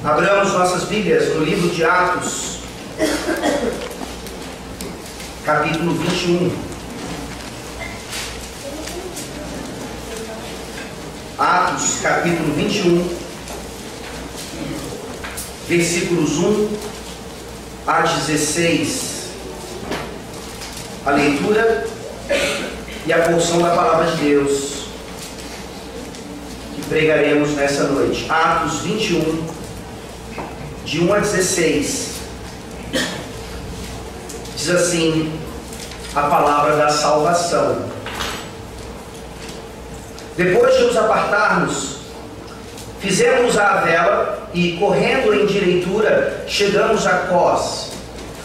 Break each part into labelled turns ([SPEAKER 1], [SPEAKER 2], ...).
[SPEAKER 1] Abramos nossas Bíblias no livro de Atos, capítulo 21. Atos, capítulo 21, versículos 1 a 16. A leitura e a porção da palavra de Deus que pregaremos nessa noite. Atos 21, de 1 a 16. Diz assim a palavra da salvação. Depois de nos apartarmos, fizemos a vela e, correndo em direitura, chegamos a Cós.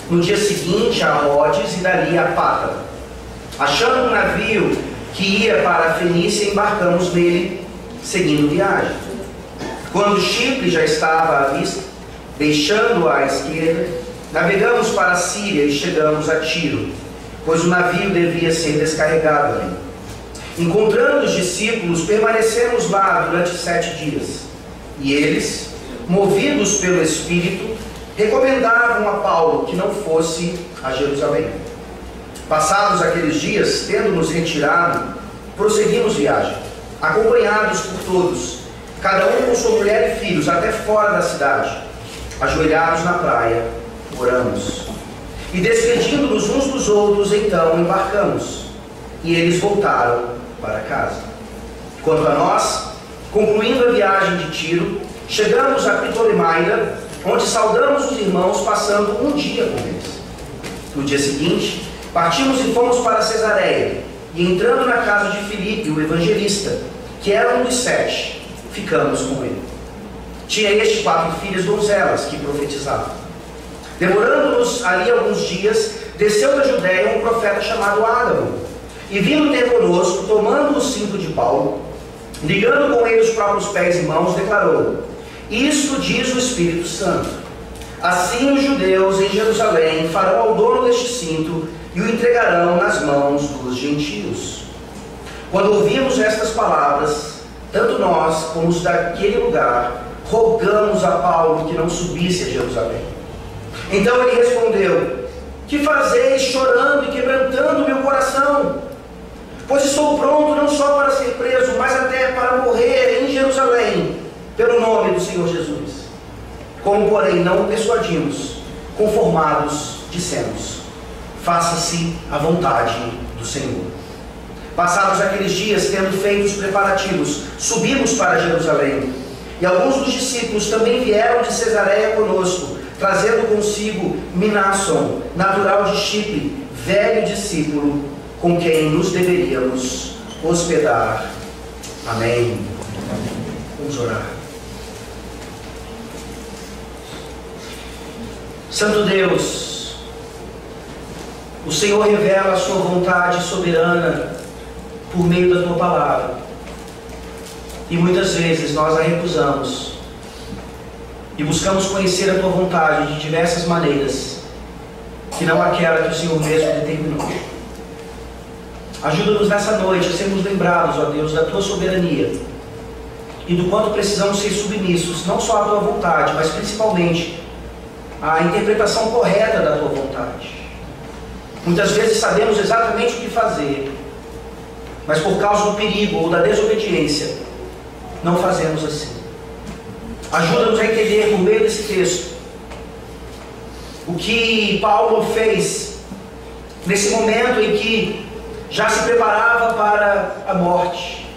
[SPEAKER 1] No dia seguinte a Rhodes e dali a Pátara. Achando um navio que ia para a Fenícia, embarcamos nele, seguindo viagem. Quando Chipre já estava à vista, deixando-a à esquerda, navegamos para a Síria e chegamos a Tiro, pois o navio devia ser descarregado ali. Encontrando os discípulos, permanecemos lá durante 7 dias. E eles, movidos pelo Espírito, recomendavam a Paulo que não fosse a Jerusalém. Passados aqueles dias, tendo nos retirado, prosseguimos viagem, acompanhados por todos, cada um com sua mulher e filhos, até fora da cidade. Ajoelhados na praia, oramos. E despedindo-nos uns dos outros, então embarcamos. E eles voltaram para casa. Quanto a nós, concluindo a viagem de Tiro, chegamos a Ptolemaida, onde saudamos os irmãos, passando um dia com eles. No dia seguinte, partimos e fomos para Cesareia, e entrando na casa de Filipe, o evangelista, que era um dos 7, ficamos com ele. Tinha este 4 filhas donzelas que profetizavam. Demorando-nos ali alguns dias, desceu da Judéia um profeta chamado Ágabo, e vindo ter conosco, tomando o cinto de Paulo, ligando com ele os próprios pés e mãos, declarou: isto diz o Espírito Santo: assim os judeus em Jerusalém farão ao dono deste cinto e o entregarão nas mãos dos gentios. Quando ouvimos estas palavras, tanto nós como os daquele lugar, rogamos a Paulo que não subisse a Jerusalém. Então ele respondeu: que fazeis chorando e quebrantando meu coração? Pois estou pronto não só para ser preso, mas até para morrer em Jerusalém, pelo nome do Senhor Jesus. Como, porém, não o persuadimos, conformados, dissemos: faça-se a vontade do Senhor. Passados aqueles dias, tendo feito os preparativos, subimos para Jerusalém. E alguns dos discípulos também vieram de Cesareia conosco, trazendo consigo Minasson, natural de Chipre, velho discípulo, com quem nos deveríamos hospedar. Amém. Vamos orar. Santo Deus, o Senhor revela a sua vontade soberana por meio da tua palavra. E muitas vezes nós a recusamos e buscamos conhecer a tua vontade de diversas maneiras, que não aquela que o Senhor mesmo determinou. Ajuda-nos nessa noite a sermos lembrados, ó Deus, da tua soberania e do quanto precisamos ser submissos, não só à tua vontade, mas principalmente à interpretação correta da tua vontade. Muitas vezes sabemos exatamente o que fazer, mas por causa do perigo ou da desobediência, não fazemos assim. Ajuda-nos a entender por meio desse texto o que Paulo fez nesse momento em que já se preparava para a morte,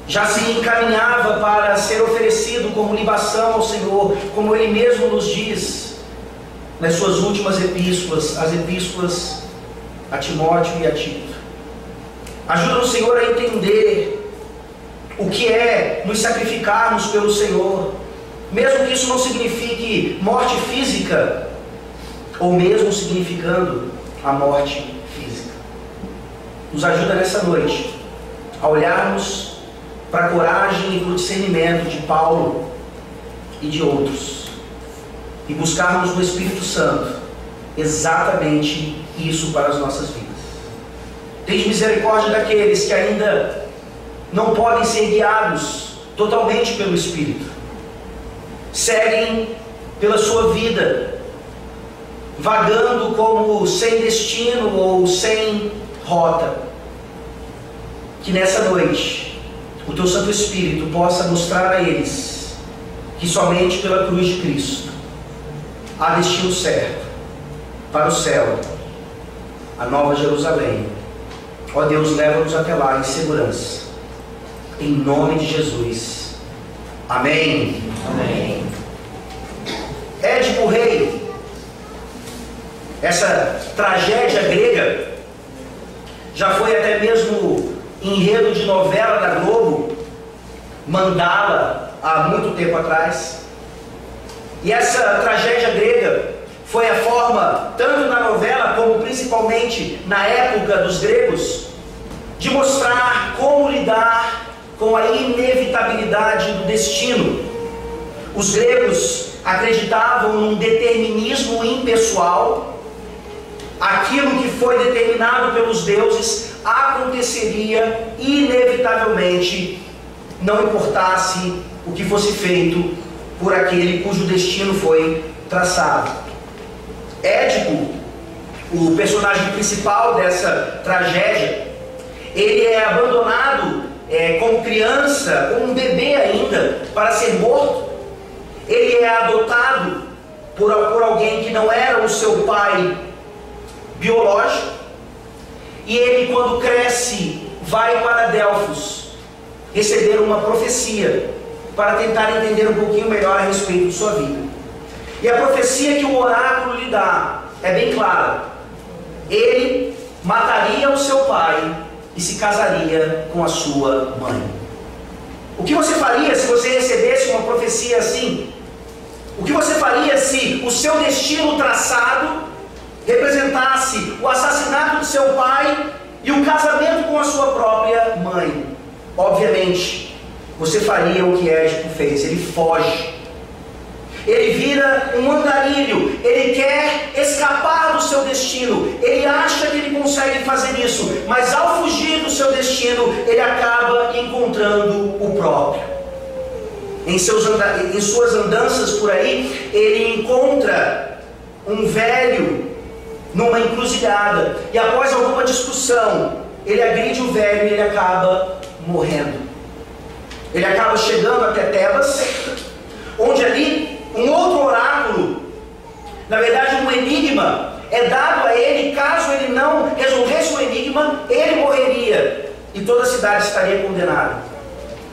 [SPEAKER 1] já se encaminhava para ser oferecido como libação ao Senhor, como ele mesmo nos diz nas suas últimas epístolas, as epístolas a Timóteo e a Tito. Ajuda-nos, Senhor, a entender o que é nos sacrificarmos pelo Senhor, mesmo que isso não signifique morte física, ou mesmo significando a morte física. Nos ajuda nessa noite a olharmos para a coragem e para o discernimento de Paulo e de outros, e buscarmos no Espírito Santo exatamente isso para as nossas vidas. Tens misericórdia daqueles que ainda não podem ser guiados totalmente pelo Espírito. seguem pela sua vida, vagando como sem destino ou sem rota. Que nessa noite o teu Santo Espírito possa mostrar a eles que somente pela cruz de Cristo há destino certo para o céu, a Nova Jerusalém. Ó Deus, leva-nos até lá em segurança, em nome de Jesus. Amém.
[SPEAKER 2] Amém.
[SPEAKER 1] Édipo Rei, essa tragédia grega já foi até mesmo enredo de novela da Globo, Mandala, há muito tempo atrás. E essa tragédia grega foi a forma, tanto na novela como principalmente na época dos gregos, de mostrar como lidar com a inevitabilidade do destino. Os gregos acreditavam num determinismo impessoal. Aquilo que foi determinado pelos deuses aconteceria inevitavelmente, não importasse o que fosse feito por aquele cujo destino foi traçado. Édipo, o personagem principal dessa tragédia, ele é abandonado como criança, como um bebê ainda, para ser morto. Ele é adotado por alguém que não era o seu pai biológico, e ele, quando cresce, vai para Delfos receber uma profecia para tentar entender um pouquinho melhor a respeito de sua vida. E a profecia que o oráculo lhe dá é bem clara: ele mataria o seu pai e se casaria com a sua mãe. O que você faria se você recebesse uma profecia assim? O que você faria se o seu destino traçado representasse o assassinato de seu pai e o casamento com a sua própria mãe? Obviamente, você faria o que Édipo fez. Ele foge. Ele vira um andarilho. Ele quer escapar do seu destino. Ele acha que ele consegue fazer isso, mas ao fugir do seu destino, ele acaba encontrando o próprio. Em suas andanças por aí, ele encontra um velho numa encruzilhada, e após alguma discussão, ele agride o velho e ele acaba morrendo. Ele acaba chegando até Tebas, onde ali um outro oráculo, na verdade um enigma, é dado a ele. Caso ele não resolvesse o enigma, ele morreria e toda a cidade estaria condenada.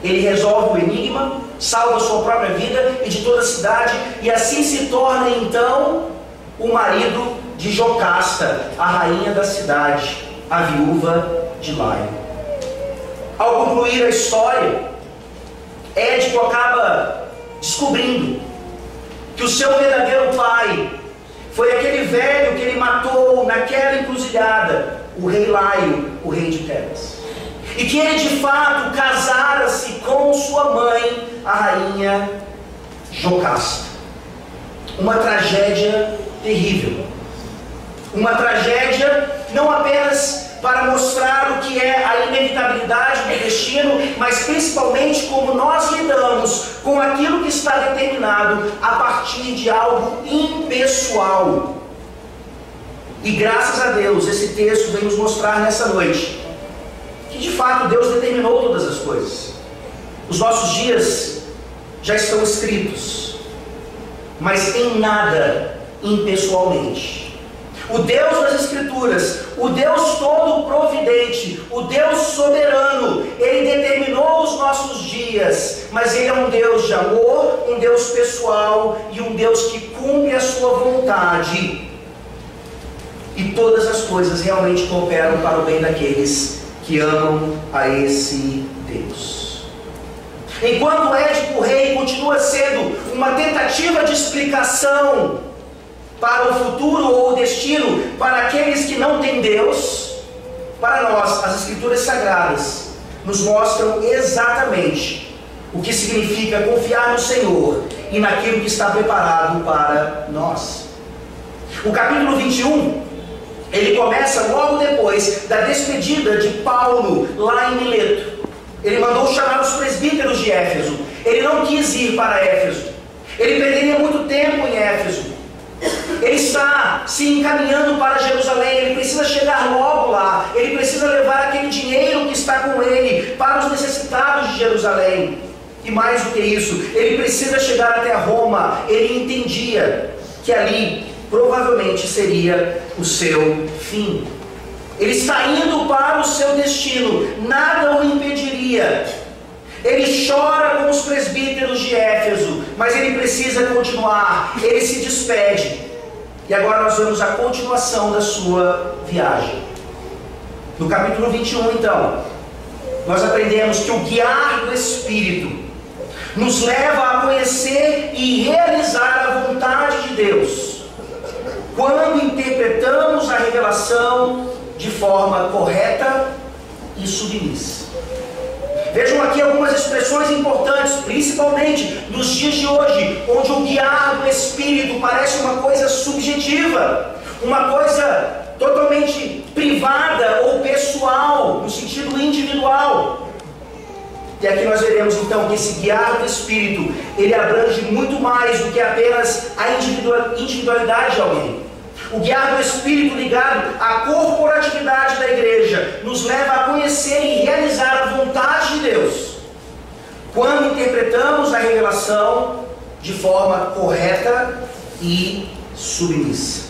[SPEAKER 1] Ele resolve o enigma, salva sua própria vida e de toda a cidade, e assim se torna então o marido de Jocasta, a rainha da cidade, a viúva de Laio. Ao concluir a história, Édipo acaba descobrindo que o seu verdadeiro pai foi aquele velho que ele matou naquela encruzilhada, o rei Laio, o rei de Tebas. E que ele de fato casara-se com sua mãe, a rainha Jocasta. Uma tragédia terrível. Uma tragédia não apenas para mostrar o que é a inevitabilidade do destino, mas principalmente como nós lidamos com aquilo que está determinado a partir de algo impessoal. E graças a Deus, esse texto vem nos mostrar nessa noite que de fato Deus determinou todas as coisas. Os nossos dias já estão escritos, mas em nada impessoalmente. O Deus das Escrituras, o Deus todo-providente, o Deus soberano, Ele determinou os nossos dias, mas Ele é um Deus de amor, um Deus pessoal e um Deus que cumpre a sua vontade. E todas as coisas realmente cooperam para o bem daqueles que amam a esse Deus. Enquanto Édipo Rei continua sendo uma tentativa de explicação para o futuro ou o destino para aqueles que não têm Deus, para nós as Escrituras Sagradas nos mostram exatamente o que significa confiar no Senhor e naquilo que está preparado para nós. O capítulo 21, ele começa logo depois da despedida de Paulo lá em Mileto. Ele mandou chamar os presbíteros de Éfeso. Ele não quis ir para Éfeso. Ele perderia muito tempo em Éfeso. Ele está se encaminhando para Jerusalém. Ele precisa chegar logo lá. Ele precisa levar aquele dinheiro que está com ele para os necessitados de Jerusalém. E mais do que isso, ele precisa chegar até Roma. Ele entendia que ali provavelmente seria o seu fim. Ele está indo para o seu destino. Nada o impediria. Ele chora com os presbíteros de Éfeso, mas ele precisa continuar. Ele se despede. E agora nós vemos a continuação da sua viagem. No capítulo 21, então, nós aprendemos que o guiar do Espírito nos leva a conhecer e realizar a vontade de Deus, quando interpretamos a revelação de forma correta e submissa. Vejam aqui algumas expressões importantes, principalmente nos dias de hoje, onde o guiar do Espírito parece uma coisa subjetiva, uma coisa totalmente privada ou pessoal, no sentido individual. E aqui nós veremos então que esse guiar do Espírito, ele abrange muito mais do que apenas a individualidade de alguém. O guiar do Espírito ligado à corporatividade da igreja nos leva a conhecer e realizar a vontade de Deus, quando interpretamos a revelação de forma correta e submissa.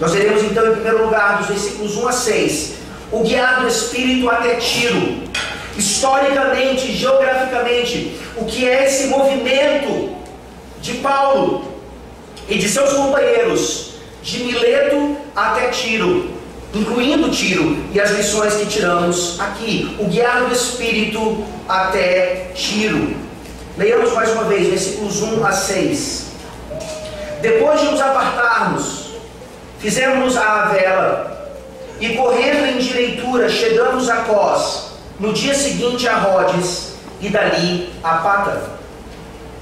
[SPEAKER 1] Nós veremos então em primeiro lugar, dos versículos 1 a 6, o guiar do Espírito até Tiro. Historicamente, geograficamente, o que é esse movimento de Paulo e de seus companheiros de Mileto até Tiro, incluindo Tiro, e as lições que tiramos aqui. O guiar do Espírito até Tiro. Leiamos mais uma vez, versículos 1 a 6. Depois de nos apartarmos, fizemos a vela, e correndo em direitura, chegamos a Cós, no dia seguinte a Rhodes, e dali a Pátara.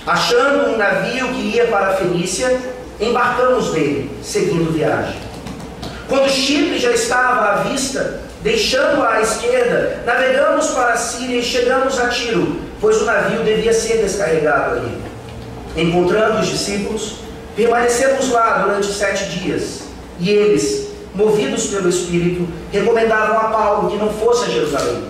[SPEAKER 1] Achando um navio que ia para a Fenícia, embarcamos nele, seguindo viagem. Quando Chipre já estava à vista, deixando-a à esquerda, navegamos para a Síria e chegamos a Tiro, pois o navio devia ser descarregado ali. Encontrando os discípulos, permanecemos lá durante 7 dias, e eles, movidos pelo Espírito, recomendavam a Paulo que não fosse a Jerusalém.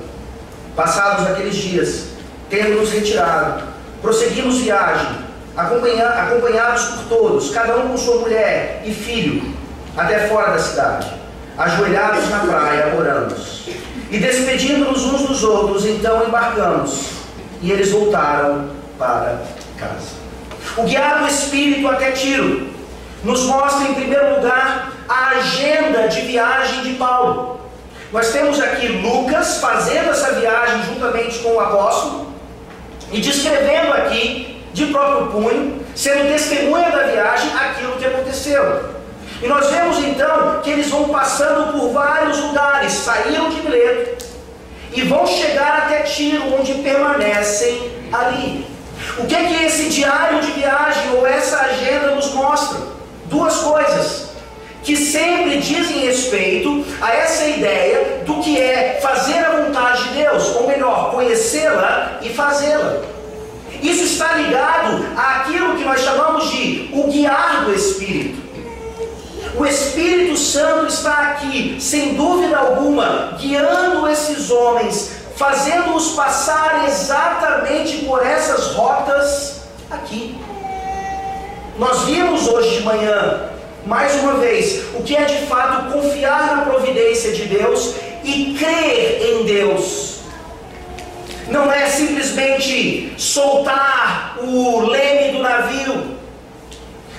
[SPEAKER 1] Passados aqueles dias, tendo nos retirado, prosseguimos viagem, acompanhados por todos, cada um com sua mulher e filho, até fora da cidade. Ajoelhados na praia, oramos. E despedindo-nos uns dos outros, então embarcamos, e eles voltaram para casa. O guiar do Espírito até Tiro nos mostra, em primeiro lugar, a agenda de viagem de Paulo. Nós temos aqui Lucas fazendo essa viagem juntamente com o apóstolo, e descrevendo aqui, de próprio punho, sendo testemunha da viagem, aquilo que aconteceu. E nós vemos então que eles vão passando por vários lugares, saíram de Mileto e vão chegar até Tiro, onde permanecem ali. O que é que esse diário de viagem ou essa agenda nos mostra? Duas coisas que sempre dizem respeito a essa ideia do que é fazer a vontade de Deus, ou melhor, conhecê-la e fazê-la. Isso está ligado àquilo que nós chamamos de o guiar do Espírito. O Espírito Santo está aqui, sem dúvida alguma, guiando esses homens, fazendo-os passar exatamente por essas rotas aqui. Nós vimos hoje de manhã, mais uma vez, o que é de fato confiar na providência de Deus e crer em Deus. Não é simplesmente soltar o leme do navio,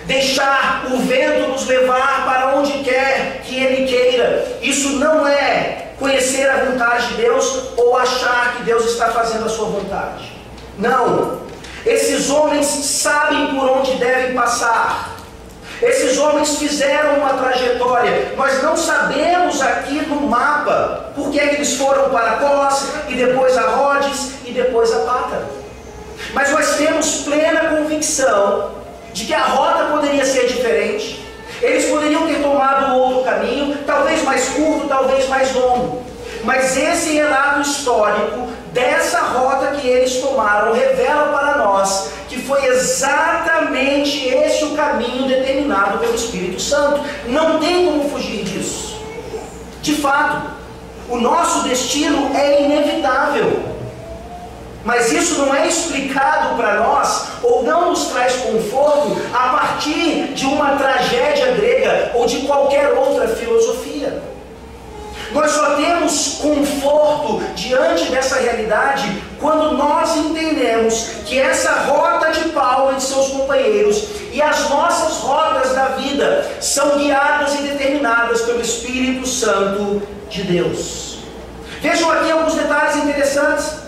[SPEAKER 1] deixar o vento nos levar para onde quer que Ele queira. Isso não é conhecer a vontade de Deus ou achar que Deus está fazendo a sua vontade. Não. Esses homens sabem por onde devem passar. Esses homens fizeram uma trajetória. Nós não sabemos aqui no mapa por que eles foram para Cós, e depois a Rhodes, e depois a Pátara. Mas nós temos plena convicção de que a rota poderia ser diferente. Eles poderiam ter tomado outro caminho, talvez mais curto, talvez mais longo. Mas esse relato histórico dessa rota que eles tomaram revela para nós que foi exatamente esse o caminho determinado pelo Espírito Santo. Não tem como fugir disso. De fato, o nosso destino é inevitável. Mas isso não é explicado para nós, ou não nos traz conforto, a partir de uma tragédia grega ou de qualquer outra filosofia. Nós só temos conforto diante dessa realidade quando nós entendemos que essa rota de Paulo e de seus companheiros e as nossas rotas da vida são guiadas e determinadas pelo Espírito Santo de Deus. Vejam aqui alguns detalhes interessantes.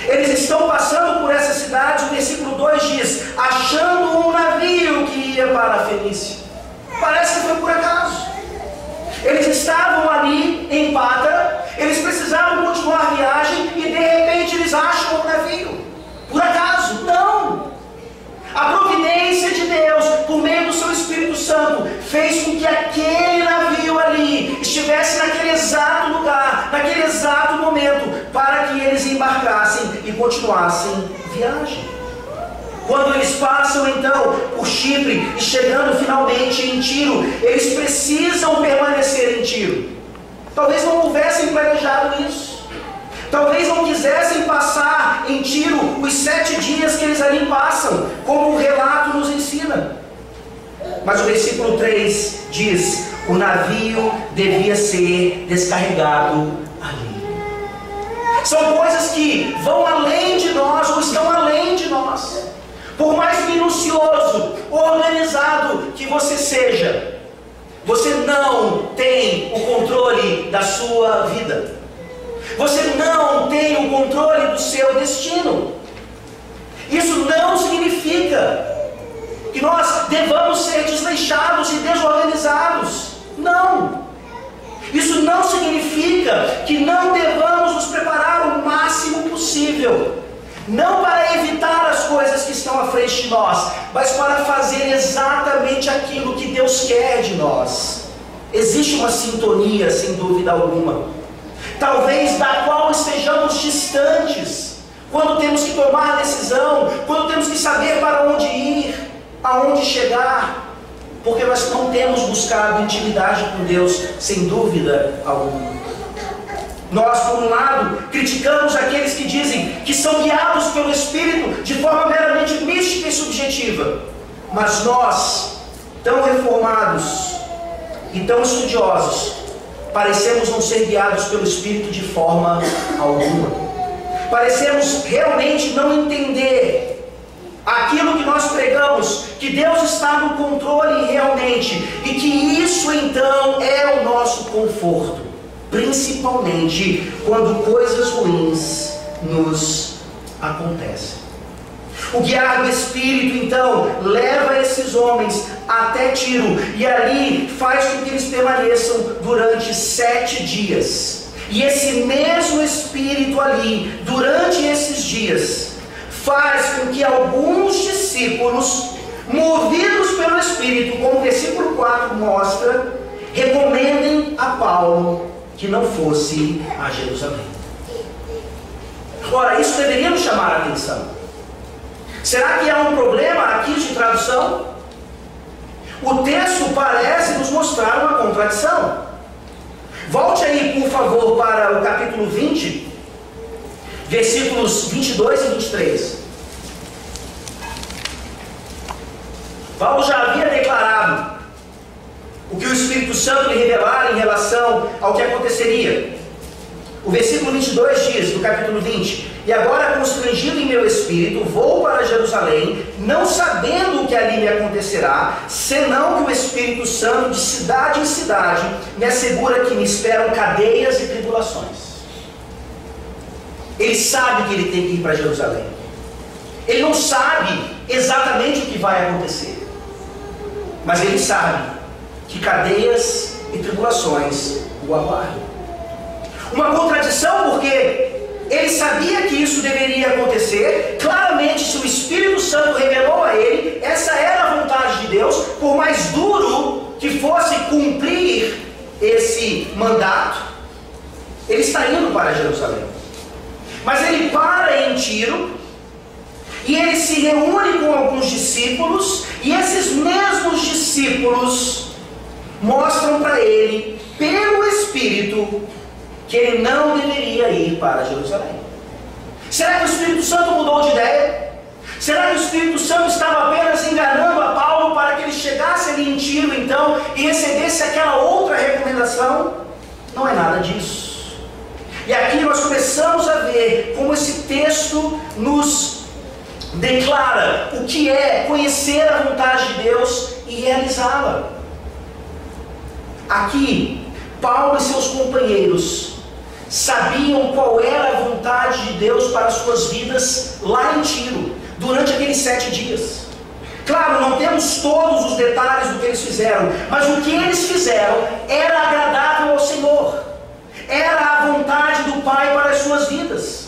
[SPEAKER 1] Eles estão passando por essas cidades, o versículo 2 diz, achando um navio que ia para a Fenícia. Parece que foi por acaso. Eles estavam ali em Pátara, eles precisavam continuar a viagem e de repente eles acham um navio. Por acaso? Não! A providência de Deus, por meio do seu Espírito Santo, fez com que aquele navio ali estivesse naquele exato lugar, naquele exato momento, para que eles embarcassem e continuassem a viagem. Quando eles passam então por Chipre e chegando finalmente em Tiro, eles precisam permanecer em Tiro. Talvez não houvessem planejado isso. Talvez não quisessem passar em Tiro os 7 dias que eles ali passam, como o relato nos ensina. Mas o versículo 3 diz, o navio devia ser descarregado ali. São coisas que vão além de nós ou estão além de nós. Por mais minucioso, organizado que você seja, você não tem o controle da sua vida. Você não tem o controle do seu destino. Isso não significa que nós devamos ser desleixados e desorganizados. Não. Isso não significa que não devamos nos preparar o máximo possível. Não para evitar as coisas que estão à frente de nós, mas para fazer exatamente aquilo que Deus quer de nós. Existe uma sintonia, sem dúvida alguma, talvez da qual estejamos distantes, quando temos que tomar decisão, quando temos que saber para onde ir, aonde chegar, porque nós não temos buscado intimidade com Deus, sem dúvida alguma. Nós, por um lado, criticamos aqueles que dizem que são guiados pelo Espírito de forma meramente mística e subjetiva. Mas nós, tão reformados e tão estudiosos, parecemos não ser guiados pelo Espírito de forma alguma. Parecemos realmente não entender aquilo que nós pregamos, que Deus está no controle realmente, e que isso então é o nosso conforto. Principalmente quando coisas ruins nos acontecem. O guiar do Espírito então leva esses homens até Tiro e ali faz com que eles permaneçam durante 7 dias. E esse mesmo Espírito ali, durante esses dias, faz com que alguns discípulos, movidos pelo Espírito, como o versículo 4 mostra, recomendem a Paulo que não fosse a Jerusalém. Ora, isso deveria nos chamar a atenção. Será que há um problema aqui de tradução? O texto parece nos mostrar uma contradição. Volte aí, por favor, para o capítulo 20, versículos 22 e 23. Paulo já havia declarado o que o Espírito Santo lhe revelara em relação ao que aconteceria. O versículo 22 diz, do capítulo 20, e agora constrangido em meu espírito, vou para Jerusalém, não sabendo o que ali me acontecerá, senão que o Espírito Santo de cidade em cidade me assegura que me esperam cadeias e tribulações. Ele sabe que ele tem que ir para Jerusalém. Ele não sabe exatamente o que vai acontecer, mas ele sabe que cadeias e tribulações o aguardam. Uma contradição, porque ele sabia que isso deveria acontecer. Claramente, se o Espírito Santo revelou a ele, essa era a vontade de Deus, por mais duro que fosse cumprir esse mandato, ele está indo para Jerusalém. Mas ele em Tiro, e ele se reúne com alguns discípulos, e esses mesmos discípulos mostram para ele, pelo Espírito, que ele não deveria ir para Jerusalém. Será que o Espírito Santo mudou de ideia? Será que o Espírito Santo estava apenas enganando a Paulo para que ele chegasse ali em Tiro, então, e recebesse aquela outra recomendação? Não é nada disso. E aqui nós começamos a ver como esse texto nos declara o que é conhecer a vontade de Deus e realizá-la. Aqui, Paulo e seus companheiros sabiam qual era a vontade de Deus para as suas vidas lá em Tiro, durante aqueles 7 dias. Claro, não temos todos os detalhes do que eles fizeram, mas o que eles fizeram era agradável ao Senhor, era a vontade do Pai para as suas vidas.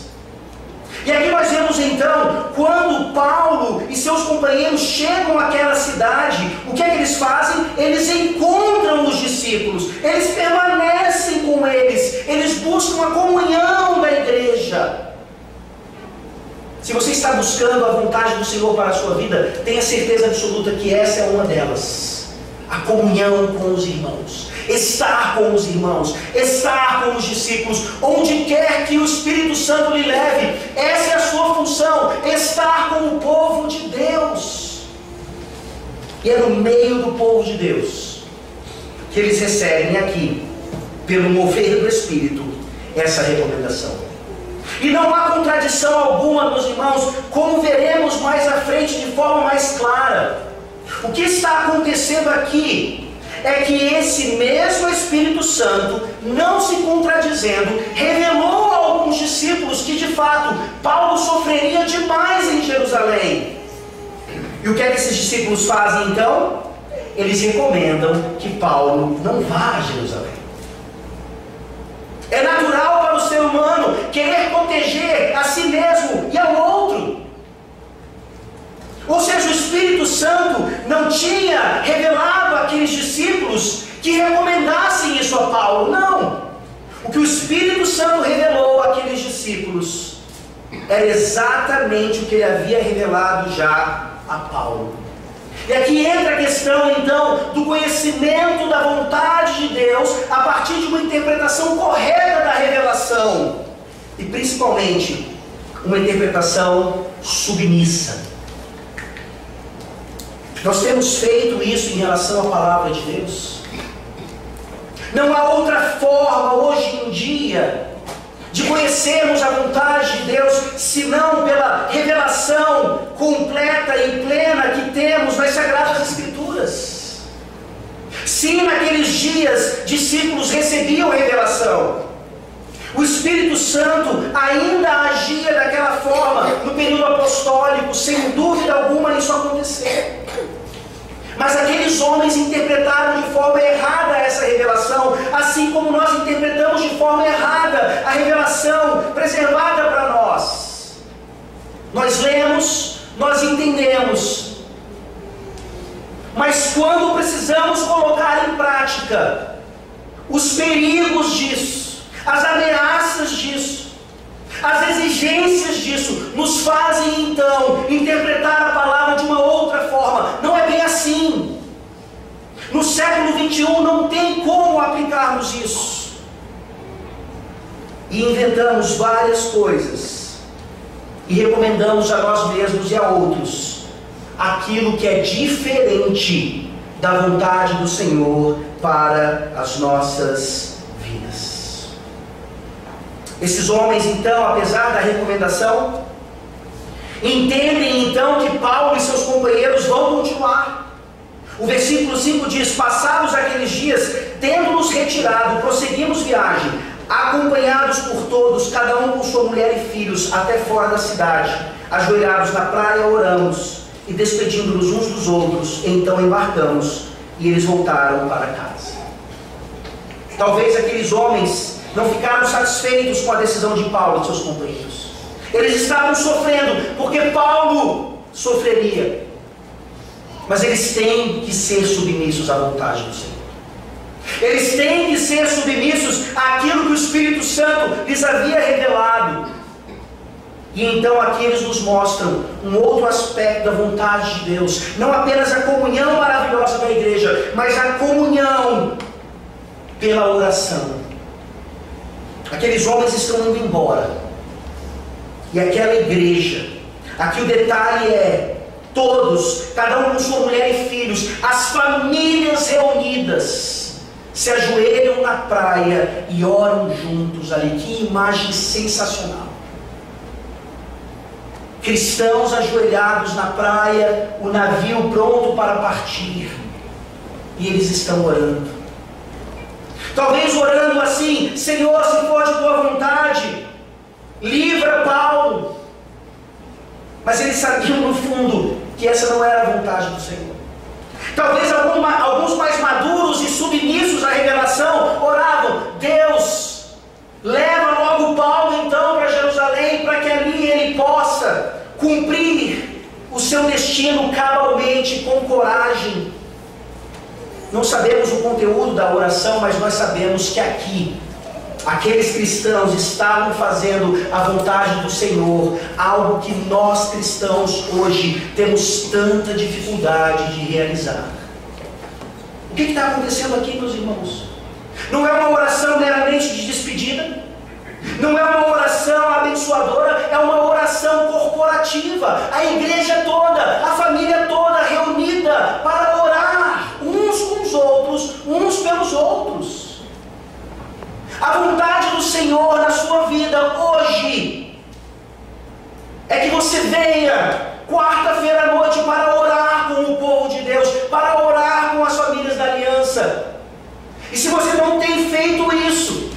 [SPEAKER 1] E aqui nós vemos então, quando Paulo e seus companheiros chegam àquela cidade, o que é que eles fazem? Eles encontram os discípulos, eles permanecem com eles buscam a comunhão da igreja. Se você está buscando a vontade do Senhor para a sua vida, tenha certeza absoluta que essa é uma delas. A comunhão com os irmãos, estar com os irmãos, estar com os discípulos, onde quer que o Espírito Santo lhe leve, essa é a sua função, estar com o povo de Deus. E é no meio do povo de Deus que eles recebem aqui, pelo mover do Espírito, essa recomendação. E não há contradição alguma, meus irmãos, como veremos mais à frente de forma mais clara. O que está acontecendo aqui é que esse mesmo Espírito Santo, não se contradizendo, revelou a alguns discípulos que de fato Paulo sofreria demais em Jerusalém. E o que é que esses discípulos fazem então? Eles recomendam que Paulo não vá a Jerusalém. É natural para o ser humano querer proteger a si mesmo e ao outro. Ou seja, o Espírito Santo não tinha revelado àqueles discípulos que recomendassem isso a Paulo. Não. O que o Espírito Santo revelou àqueles discípulos era exatamente o que ele havia revelado já a Paulo. E aqui entra a questão então do conhecimento da vontade de Deus a partir de uma interpretação correta da revelação. E principalmente uma interpretação submissa. Nós temos feito isso em relação à palavra de Deus. Não há outra forma hoje em dia de conhecermos a vontade de Deus, senão pela revelação completa e plena que temos nas Sagradas Escrituras. Se naqueles dias discípulos recebiam revelação, o Espírito Santo ainda agia daquela forma no período apostólico, sem dúvida alguma isso aconteceu. Mas aqueles homens interpretaram de forma errada essa revelação, assim como nós interpretamos de forma errada a revelação preservada para nós. Nós lemos, nós entendemos, mas quando precisamos colocar em prática os perigos disso, as ameaças disso, as exigências disso, nos fazem então interpretar a palavra de uma outra forma. Não é bem assim. No século 21 não tem como aplicarmos isso. E inventamos várias coisas e recomendamos a nós mesmos e a outros aquilo que é diferente da vontade do Senhor para as nossas vidas. Esses homens então, apesar da recomendação, entendem então que Paulo e seus companheiros vão continuar. O versículo 5 diz: passados aqueles dias, tendo-nos retirado, prosseguimos viagem, acompanhados por todos, cada um com sua mulher e filhos, até fora da cidade. Ajoelhados na praia, oramos, e despedindo-nos uns dos outros, então embarcamos, e eles voltaram para casa. Talvez aqueles homens não ficaram satisfeitos com a decisão de Paulo e seus companheiros. Eles estavam sofrendo, porque Paulo sofreria. Mas eles têm que ser submissos à vontade do Senhor. Eles têm que ser submissos àquilo que o Espírito Santo lhes havia revelado. E então aqui eles nos mostram um outro aspecto da vontade de Deus. Não apenas a comunhão maravilhosa da igreja, mas a comunhão pela oração. Aqueles homens estão indo embora. E aquela igreja, aqui o detalhe é, todos, cada um com sua mulher e filhos, as famílias reunidas, se ajoelham na praia e oram juntos ali. Que imagem sensacional! Cristãos ajoelhados na praia, o navio pronto para partir, e eles estão orando. Talvez orando assim: Senhor, se for de tua vontade, livra Paulo. Mas eles sabiam no fundo que essa não era a vontade do Senhor. Talvez alguns mais maduros e submissos à revelação oravam: Deus, leva logo Paulo então para Jerusalém, para que ali ele possa cumprir o seu destino cabalmente, com coragem. Não sabemos o conteúdo da oração, mas nós sabemos que aqui aqueles cristãos estavam fazendo a vontade do Senhor, algo que nós cristãos hoje temos tanta dificuldade de realizar. O que está acontecendo aqui, meus irmãos? Não é uma oração meramente de despedida, não é uma oração abençoadora, é uma oração corporativa. A igreja toda, a família toda reunida para orar uns com os outros, uns pelos outros. A vontade do Senhor na sua vida hoje é que você venha quarta-feira à noite para orar com o povo de Deus, para orar com as famílias da aliança. E se você não tem feito isso,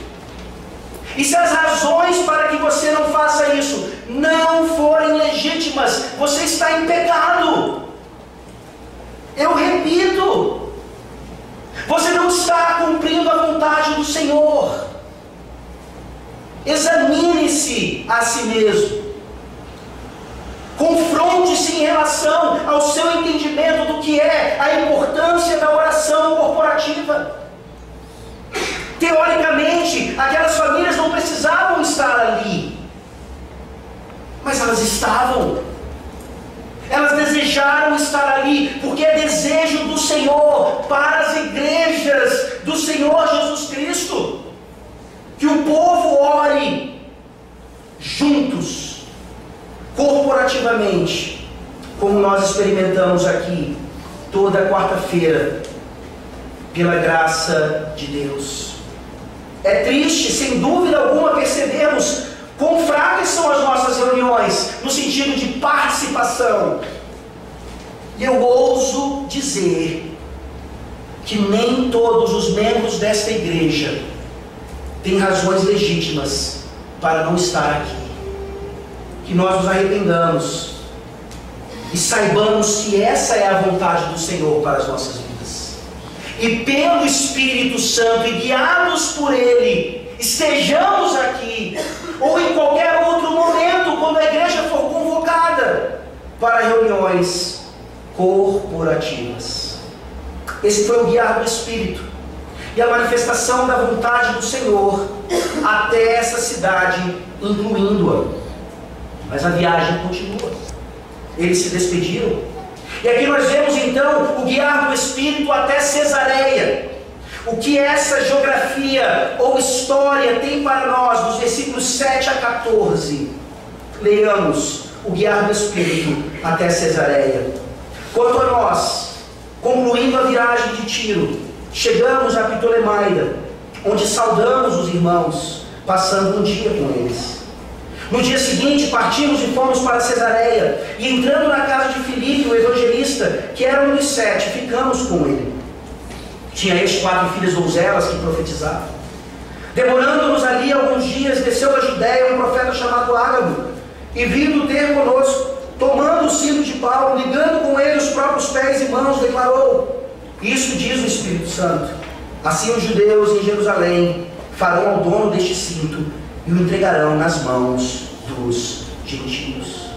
[SPEAKER 1] e se as razões para que você não faça isso não forem legítimas, você está em pecado. Eu repito, você não está cumprindo a vontade do Senhor. Examine-se a si mesmo. Confronte-se em relação ao seu entendimento do que é a importância da oração corporativa. Teoricamente, aquelas famílias não precisavam estar ali, mas elas estavam. Elas desejaram estar ali, porque é desejo do Senhor para as igrejas do Senhor Jesus Cristo, que o povo ore juntos, corporativamente, como nós experimentamos aqui toda quarta-feira, pela graça de Deus. É triste, sem dúvida alguma, percebermos quão fracas são as nossas reuniões, no sentido de participação. E eu ouso dizer que nem todos os membros desta igreja têm razões legítimas para não estar aqui. Que nós nos arrependamos e saibamos que essa é a vontade do Senhor para as nossas vidas. E pelo Espírito Santo, e guiados por Ele, estejamos aqui, ou em qualquer outro momento, quando a igreja for convocada para reuniões corporativas. Esse foi o guiar do Espírito e a manifestação da vontade do Senhor até essa cidade, incluindo-a. Mas a viagem continua. Eles se despediram. E aqui nós vemos então o guiar do Espírito até Cesareia. O que essa geografia ou história tem para nós, dos versículos 7 a 14. Leiamos o guiar do Espírito até Cesareia. Quanto a nós, concluindo a viagem de Tiro, chegamos a Ptolemaida, onde saudamos os irmãos, passando um dia com eles. No dia seguinte partimos e fomos para Cesareia, e entrando na casa de Filipe, o evangelista, que era um dos 7, ficamos com ele. Tinha este 4 filhas donzelas que profetizavam. Demorando-nos ali alguns dias, desceu da Judéia um profeta chamado Ágabo, e vindo ter conosco, tomando o cinto de Paulo, ligando com ele os próprios pés e mãos, declarou: isso diz o Espírito Santo, assim os judeus em Jerusalém farão ao dono deste cinto e o entregarão nas mãos dos gentios.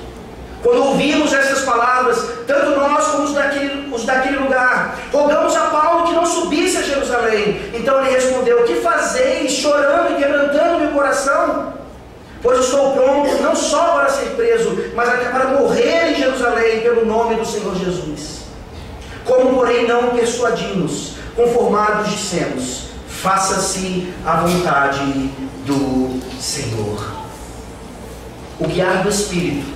[SPEAKER 1] Quando ouvimos essas palavras, tanto nós como os daquele lugar, rogamos a Paulo que não subisse a Jerusalém. Então ele respondeu: que fazeis, chorando e quebrantando meu coração? Pois estou pronto não só para ser preso, mas até para morrer em Jerusalém pelo nome do Senhor Jesus. Como, porém, não persuadimos, conformados dissemos, faça-se a vontade do Senhor. O guiar do Espírito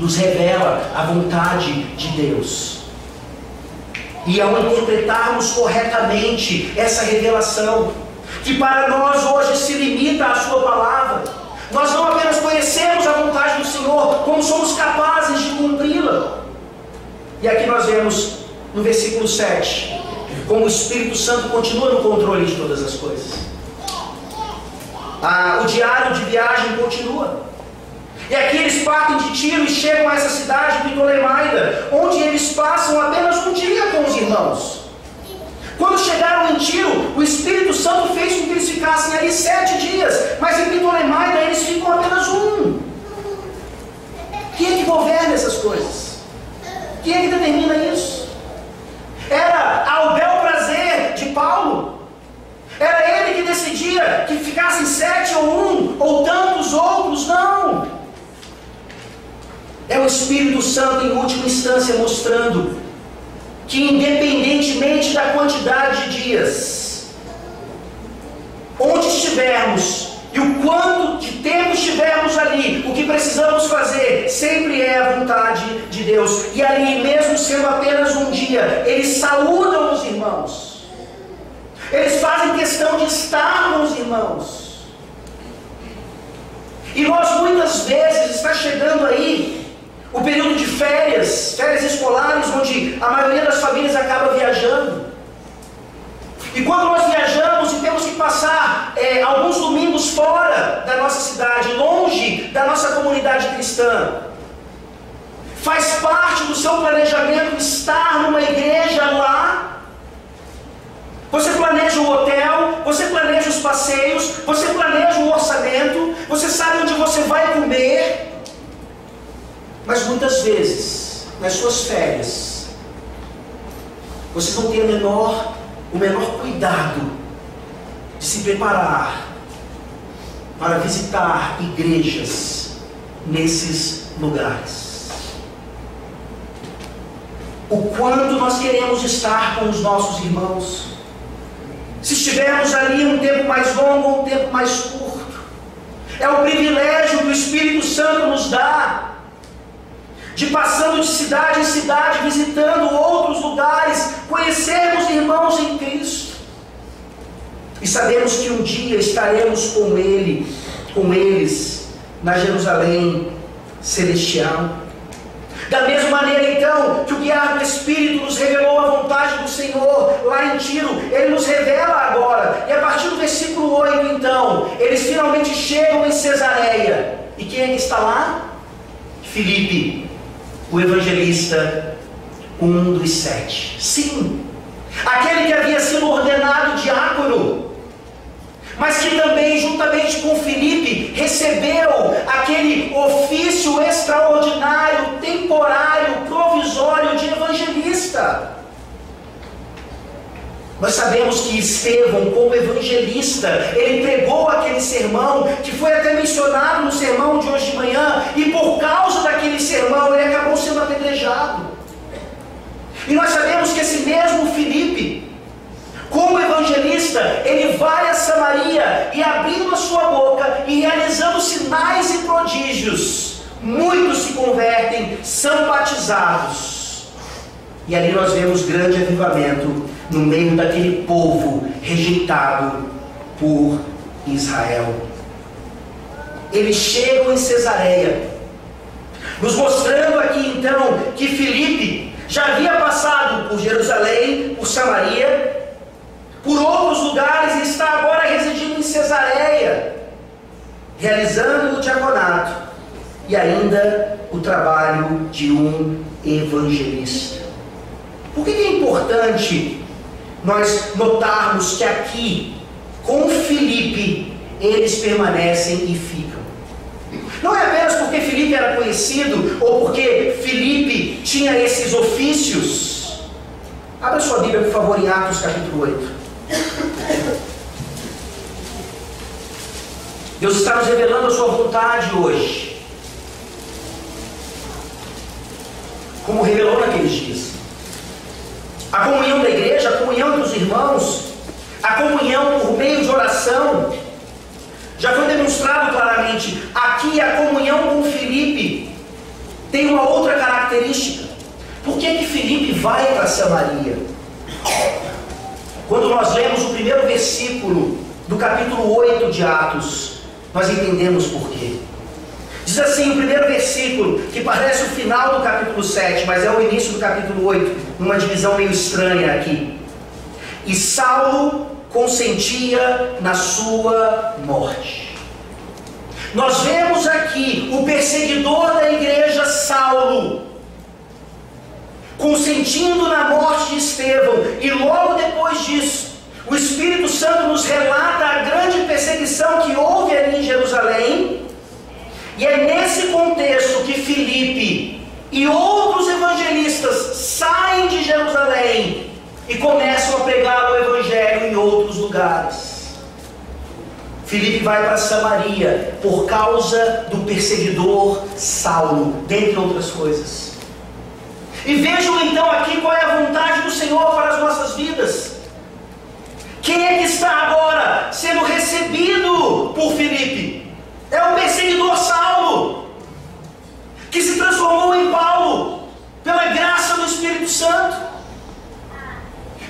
[SPEAKER 1] nos revela a vontade de Deus. E ao interpretarmos corretamente essa revelação, que para nós hoje se limita à sua palavra, nós não apenas conhecemos a vontade do Senhor, como somos capazes de cumpri-la. E aqui nós vemos no versículo 7, como o Espírito Santo continua no controle de todas as coisas. O diário de viagem continua. E aqui eles partem de Tiro e chegam a essa cidade, Ptolemaida, onde eles passam apenas um dia com os irmãos. Quando chegaram em Tiro, o Espírito Santo fez com que eles ficassem ali 7 dias, mas em Ptolemaida eles ficam apenas um. Quem é que governa essas coisas? Quem é que determina isso? Era ao bel prazer de Paulo. Era ele que decidia que ficassem 7 ou 1, ou tantos outros, não. É o Espírito Santo em última instância mostrando que independentemente da quantidade de dias, onde estivermos e o quanto de tempo estivermos ali, o que precisamos fazer sempre é a vontade de Deus. E ali, mesmo sendo apenas um dia, eles saúdam os irmãos. Eles fazem questão de estar com os irmãos. E nós muitas vezes está chegando aí o período de férias escolares, onde a maioria das famílias acaba viajando. E quando nós viajamos e temos que passar alguns domingos fora da nossa cidade, longe da nossa comunidade cristã, faz parte do seu planejamento estar numa igreja lá. Você planeja o hotel, você planeja os passeios, você planeja o orçamento, você sabe onde você vai comer. Mas muitas vezes, nas suas férias, vocês vão ter o menor cuidado de se preparar para visitar igrejas nesses lugares. O quanto nós queremos estar com os nossos irmãos, se estivermos ali um tempo mais longo ou um tempo mais curto, é o privilégio que o Espírito Santo nos dá, de passando de cidade em cidade, visitando outros lugares, conhecermos irmãos em Cristo. E sabemos que um dia estaremos com eles, na Jerusalém celestial. Da mesma maneira, então, que o guiar do Espírito nos revelou a vontade do Senhor lá em Tiro, Ele nos revela agora. E a partir do versículo 8, então, eles finalmente chegam em Cesareia. E quem é que está lá? Filipe, o evangelista, um dos 7. Sim, aquele que havia sido ordenado diácono, mas que também, juntamente com Filipe, recebeu aquele ofício extraordinário, temporário, provisório de evangelista. Nós sabemos que Estevão, como evangelista, ele pregou aquele sermão, que foi até mencionado no sermão de hoje de manhã, e por causa daquele sermão, ele acabou sendo apedrejado. E nós sabemos que esse mesmo Filipe, como evangelista, ele vai a Samaria, e abrindo a sua boca, e realizando sinais e prodígios, muitos se convertem, são batizados. E ali nós vemos grande avivamento no meio daquele povo rejeitado por Israel. Eles chegam em Cesareia, nos mostrando aqui então que Filipe já havia passado por Jerusalém, por Samaria, por outros lugares, e está agora residindo em Cesareia, realizando o diaconato e ainda o trabalho de um evangelista. Por que é importante nós notarmos que aqui, com Filipe, eles permanecem e ficam? Não é apenas porque Filipe era conhecido, ou porque Filipe tinha esses ofícios. Abra sua Bíblia, por favor, em Atos capítulo 8. Deus está nos revelando a sua vontade hoje, como revelou naqueles dias. A comunhão da igreja, a comunhão dos irmãos, a comunhão por meio de oração, já foi demonstrado claramente. Aqui a comunhão com Filipe tem uma outra característica. Por que Filipe vai para Samaria? Quando nós lemos o primeiro versículo do capítulo 8 de Atos, nós entendemos por quê. Diz assim o primeiro versículo, que parece o final do capítulo 7, mas é o início do capítulo 8, numa divisão meio estranha aqui. E Saulo consentia na sua morte. Nós vemos aqui o perseguidor da igreja Saulo consentindo na morte de Estevão, e logo depois disso o Espírito Santo nos relata a grande perseguição que houve ali em Jerusalém. E é nesse contexto que Filipe e outros evangelistas saem de Jerusalém e começam a pregar o evangelho em outros lugares. Filipe vai para Samaria por causa do perseguidor Saulo, dentre outras coisas. E vejam então aqui qual é a vontade do Senhor para as nossas vidas. Quem é que está agora sendo recebido por Filipe? É o perseguidor Saulo, que se transformou em Paulo, pela graça do Espírito Santo.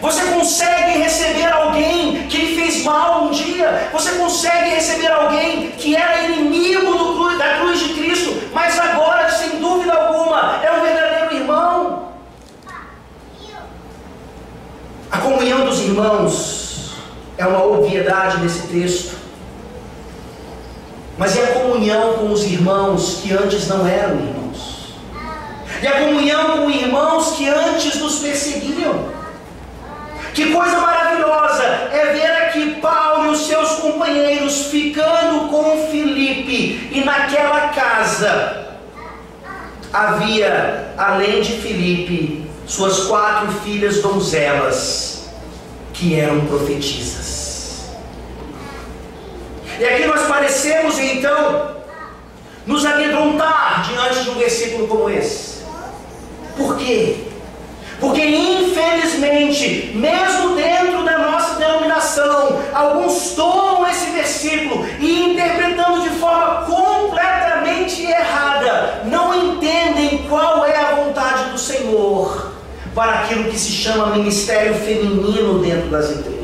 [SPEAKER 1] Você consegue receber alguém que lhe fez mal um dia? Você consegue receber alguém que era inimigo da cruz de Cristo, mas agora, sem dúvida alguma, é um verdadeiro irmão? A comunhão dos irmãos é uma obviedade nesse texto, mas é a comunhão com os irmãos que antes não eram irmãos, e a comunhão com irmãos que antes nos perseguiam. Que coisa maravilhosa é ver aqui Paulo e os seus companheiros ficando com Filipe, e naquela casa havia, além de Filipe, suas 4 filhas donzelas, que eram profetisas. E aqui nós parecemos então nos amedrontar diante de um versículo como esse. Por quê? Porque infelizmente, mesmo dentro da nossa denominação, alguns tomam esse versículo e, interpretando de forma completamente errada, não entendem qual é a vontade do Senhor para aquilo que se chama ministério feminino dentro das igrejas.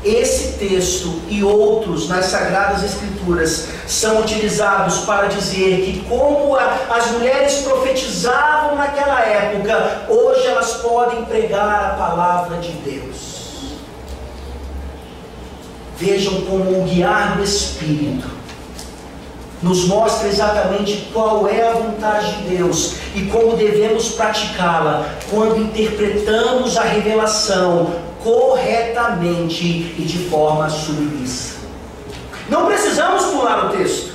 [SPEAKER 1] Esse texto e outros nas Sagradas Escrituras são utilizados para dizer que, como as mulheres profetizavam naquela época, hoje elas podem pregar a palavra de Deus. Vejam como o guiar do Espírito nos mostra exatamente qual é a vontade de Deus e como devemos praticá-la quando interpretamos a revelação corretamente e de forma submissa. Não precisamos pular o texto,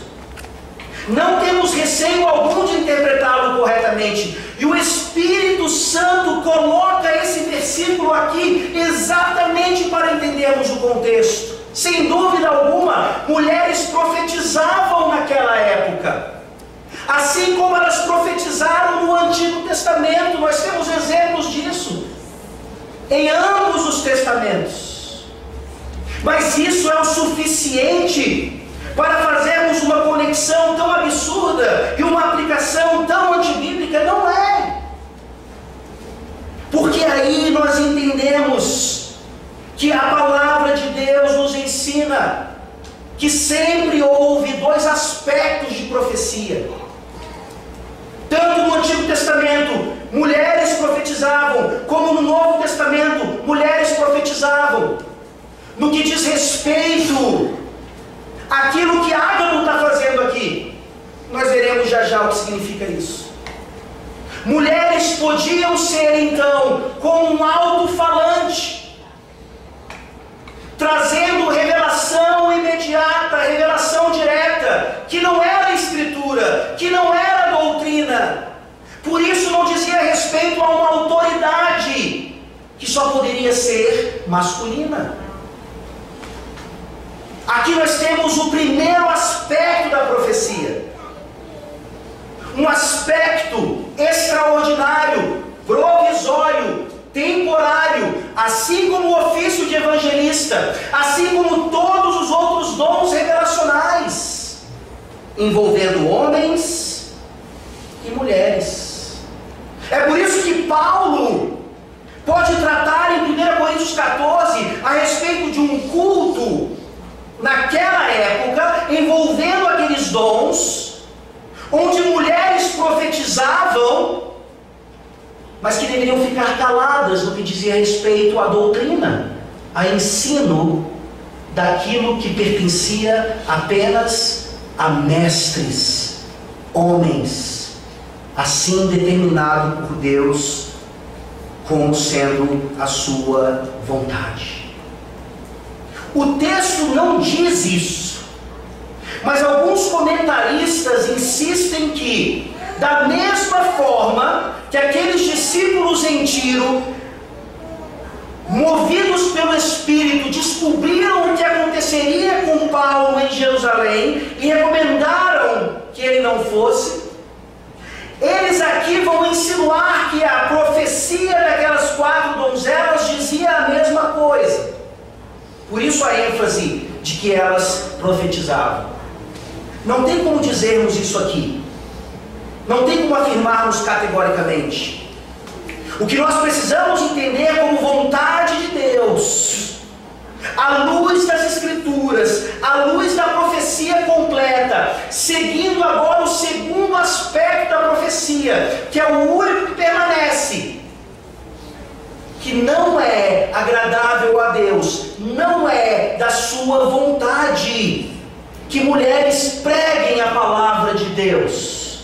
[SPEAKER 1] não temos receio algum de interpretá-lo corretamente, e o Espírito Santo coloca esse versículo aqui exatamente para entendermos o contexto. Sem dúvida alguma, mulheres profetizavam naquela época, assim como elas profetizaram no Antigo Testamento. Nós temos exemplos disso em ambos os testamentos, mas isso é o suficiente para fazermos uma conexão tão absurda e uma aplicação tão antibíblica? Não é, porque aí nós entendemos que a palavra de Deus nos ensina que sempre houve 2 aspectos de profecia. Tanto no Antigo Testamento, mulheres profetizavam, como no Novo Testamento, mulheres profetizavam. No que diz respeito àquilo que Ágabo está fazendo aqui, nós veremos já já o que significa isso. Mulheres podiam ser então como um alto-falante, trazendo revelação imediata, revelação direta, que não era escritura, que não era doutrina. Por isso não dizia respeito a uma autoridade que só poderia ser masculina. Aqui nós temos o primeiro aspecto da profecia. Um aspecto extraordinário, provisório, temporário, assim como o ofício de evangelista, assim como todos os outros dons revelacionais, envolvendo homens e mulheres. É por isso que Paulo pode tratar em 1 Coríntios 14 a respeito de um culto naquela época, envolvendo aqueles dons, onde mulheres profetizavam, mas que deveriam ficar caladas no que dizia respeito à doutrina, a ensino daquilo que pertencia apenas a mestres, homens, assim determinado por Deus, como sendo a sua vontade. O texto não diz isso, mas alguns comentaristas insistem que, da mesma forma que aqueles discípulos em Tiro, movidos pelo Espírito, descobriram o que aconteceria com Paulo em Jerusalém e recomendaram que ele não fosse, eles aqui vão insinuar que a profecia daquelas 4 donzelas dizia a mesma coisa. Por isso a ênfase de que elas profetizavam. Não tem como dizermos isso aqui. Não tem como afirmarmos categoricamente. O que nós precisamos entender como vontade de Deus, à luz das Escrituras, à luz da profecia completa, seguindo agora o segundo aspecto da profecia, que é o único que permanece, que não é agradável a Deus, não é da sua vontade, que mulheres preguem a palavra de Deus,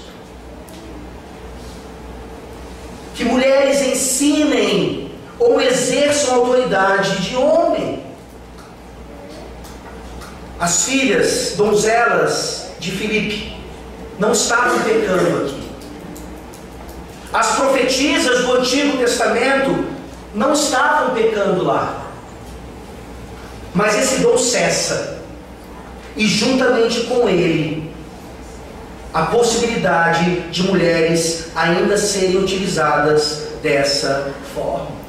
[SPEAKER 1] que mulheres ensinem ou exerçam autoridade de homem. As filhas, donzelas de Filipe, não estavam pecando aqui. As profetisas do Antigo Testamento não estavam pecando lá. Mas esse dom cessa, e juntamente com ele, a possibilidade de mulheres ainda serem utilizadas dessa forma.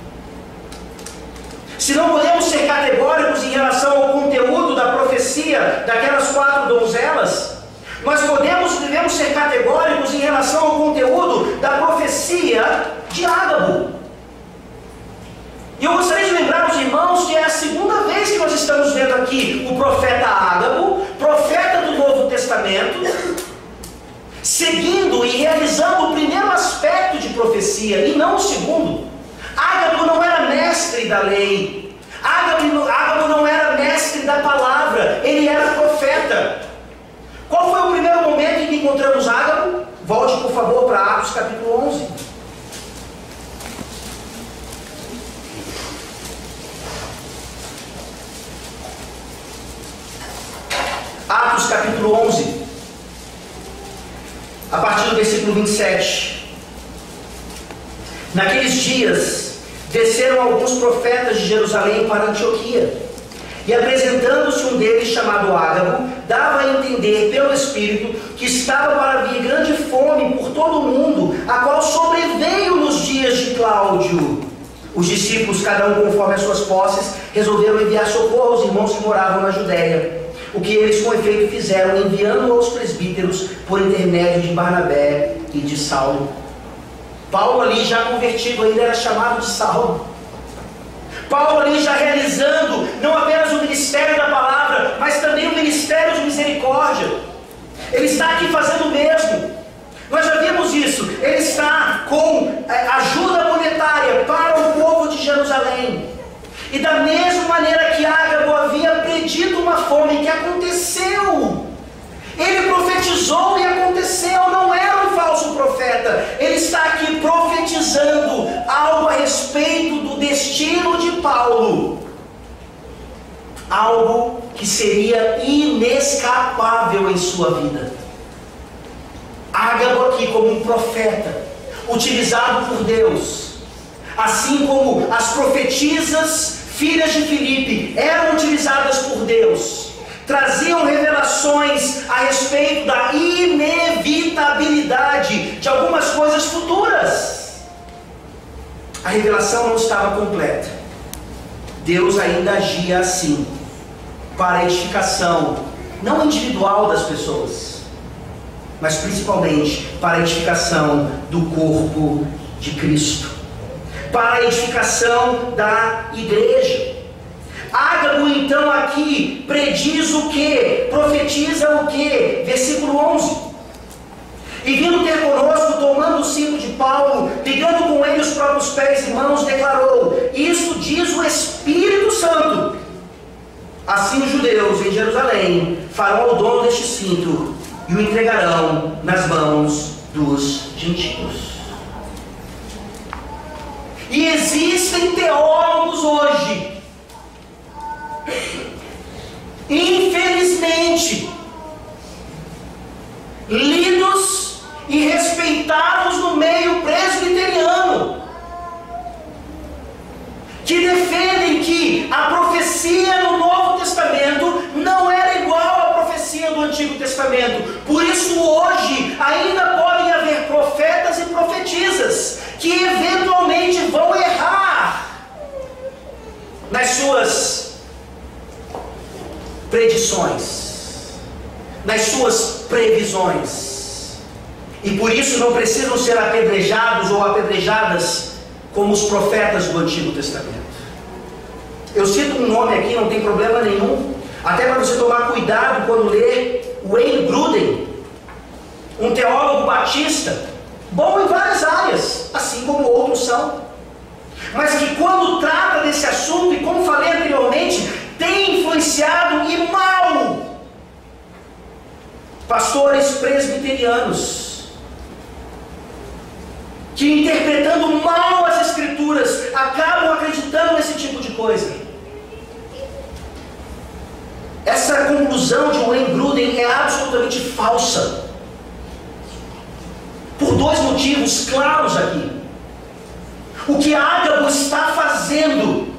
[SPEAKER 1] Se não podemos ser categóricos em relação ao conteúdo da profecia daquelas 4 donzelas, nós devemos ser categóricos em relação ao conteúdo da profecia de Ágabo. E eu gostaria de lembrar aos irmãos que é a segunda vez que nós estamos vendo aqui o profeta Ágabo, profeta do Novo Testamento, seguindo e realizando o primeiro aspecto de profecia e não o segundo. Ágabo não era mestre da lei, Ágabo não era mestre da palavra, ele era profeta. Qual foi o primeiro momento em que encontramos Ágabo? Volte por favor para Atos capítulo 11. Atos capítulo 11, a partir do versículo 27. Naqueles dias, desceram alguns profetas de Jerusalém para Antioquia, e apresentando-se um deles, chamado Ágabo, dava a entender pelo Espírito que estava para vir grande fome por todo o mundo, a qual sobreveio nos dias de Cláudio. Os discípulos, cada um conforme as suas posses, resolveram enviar socorro aos irmãos que moravam na Judéia. O que eles com efeito fizeram, enviando aos presbíteros por intermédio de Barnabé e de Saulo. Paulo ali já convertido, ainda era chamado de Saulo. Paulo ali já realizando não apenas o ministério da palavra, mas também o ministério de misericórdia. Ele está aqui fazendo o mesmo. Nós já vimos isso. Ele está com ajuda monetária para o povo de Jerusalém. E da mesma maneira que Ágabo havia predito uma fome que aconteceu, ele profetizou e aconteceu, não era um falso profeta. Ele está aqui profetizando algo a respeito do destino de Paulo, algo que seria inescapável em sua vida. Ágabo aqui como um profeta, utilizado por Deus, assim como as profetisas filhas de Filipe eram utilizadas por Deus, traziam revelações a respeito da inevitabilidade de algumas coisas futuras. A revelação não estava completa. Deus ainda agia assim, para a edificação, não individual das pessoas, mas principalmente para a edificação do corpo de Cristo, para a edificação da igreja. Ágabo então aqui prediz o que? Profetiza o que? Versículo 11: e vindo ter conosco, tomando o cinto de Paulo, ligando com ele os próprios pés e mãos, declarou: isso diz o Espírito Santo, assim os judeus em Jerusalém farão ao dono deste cinto e o entregarão nas mãos dos gentios. E existem teólogos hoje, infelizmente, lidos e respeitados no meio presbiteriano, que defendem que a profecia no Novo Testamento não era igual à profecia do Antigo Testamento. Por isso hoje ainda podem haver profetas e profetisas que eventualmente vão errar nas suas predições, nas suas previsões, e por isso não precisam ser apedrejados ou apedrejadas como os profetas do Antigo Testamento. Eu cito um nome aqui, não tem problema nenhum, até para você tomar cuidado quando ler Wayne Grudem, um teólogo batista, bom em várias áreas, assim como outros são, mas que quando trata desse assunto, e como falei anteriormente, tem influenciado e mal pastores presbiterianos, que interpretando mal as Escrituras, acabam acreditando nesse tipo de coisa. Essa conclusão de Wayne Grudem é absolutamente falsa, por dois motivos claros aqui. O que Ágabo está fazendo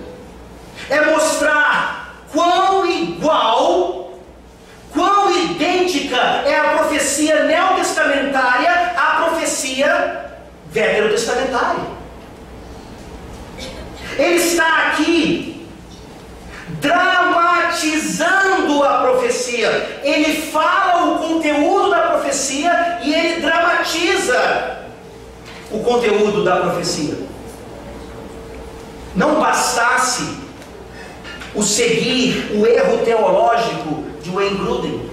[SPEAKER 1] é mostrar quão igual, quão idêntica é a profecia neotestamentária à profecia veterotestamentária. Ele está aqui dramatizando a profecia. Ele fala o conteúdo da profecia e ele dramatiza o conteúdo da profecia. Não bastasse o seguir o erro teológico de Wayne Grudem,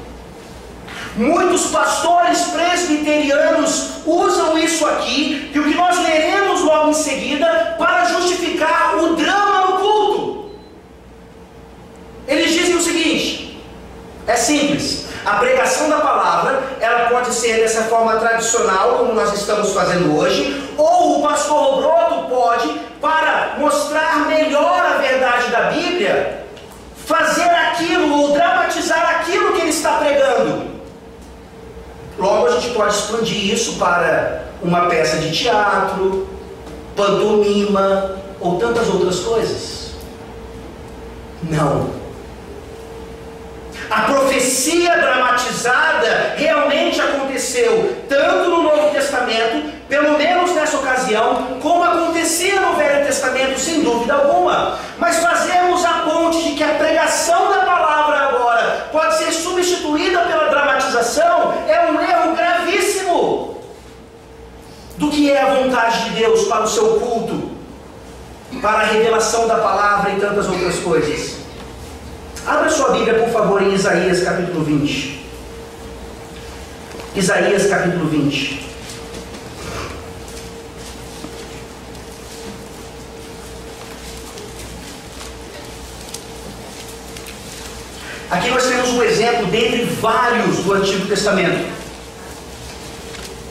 [SPEAKER 1] muitos pastores presbiterianos usam isso aqui, e o que nós leremos logo em seguida, para justificar o drama no culto. Eles dizem o seguinte: é simples, a pregação da palavra, ela pode ser dessa forma tradicional, como nós estamos fazendo hoje, ou o pastor Robroto pode, para mostrar melhor a verdade da Bíblia, fazer aquilo ou dramatizar aquilo que ele está pregando. Logo a gente pode expandir isso para uma peça de teatro, pantomima ou tantas outras coisas. Não. A profecia dramatizada realmente aconteceu, tanto no Novo Testamento, pelo menos nessa ocasião, como acontecia no Velho Testamento, sem dúvida alguma. Mas fazermos a ponte de que a pregação da palavra agora pode ser substituída pela dramatização é um erro gravíssimo do que é a vontade de Deus para o seu culto, para a revelação da palavra e tantas outras coisas. Abra sua Bíblia, por favor, em Isaías capítulo 20. Isaías capítulo 20. Aqui nós temos um exemplo dentre vários do Antigo Testamento,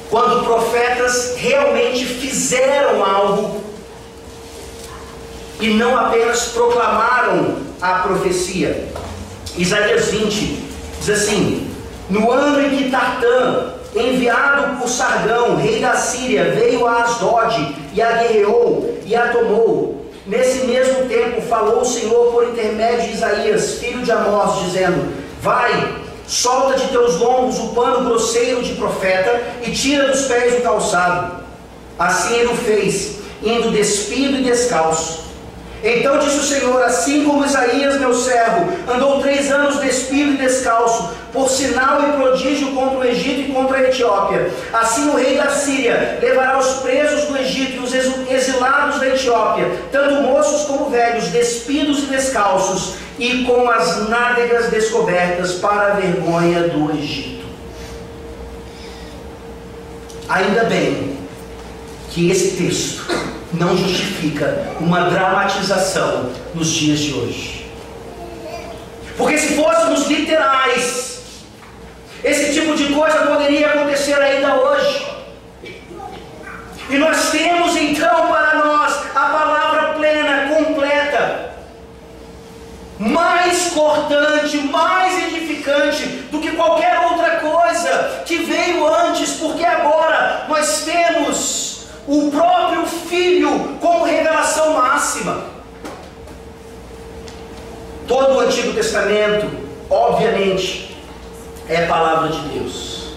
[SPEAKER 1] quando profetas realmente fizeram algo e não apenas proclamaram a profecia. Isaías 20 diz assim: no ano em que Tartã, enviado por Sargão, rei da Síria, veio a Asdod e a guerreou e a tomou, nesse mesmo tempo falou o Senhor por intermédio de Isaías, filho de Amós, dizendo: Vai, solta de teus lombos o pano grosseiro de profeta e tira dos pés o calçado. Assim ele o fez, indo despido e descalço. Então disse o Senhor: assim como Isaías meu servo andou 3 anos despido e descalço, por sinal e prodígio contra o Egito e contra a Etiópia, assim o rei da Síria levará os presos do Egito e os exilados da Etiópia, tanto moços como velhos, despidos e descalços, e com as nádegas descobertas, para a vergonha do Egito. Ainda bem que esse texto não justifica uma dramatização nos dias de hoje. Porque se fôssemos literais, esse tipo de coisa poderia acontecer ainda hoje. E nós temos então para nós a palavra plena, completa, mais cortante, mais edificante do que qualquer outra coisa que veio antes, porque agora nós temos o próprio Filho como revelação máxima. Todo o Antigo Testamento, obviamente, é palavra de Deus.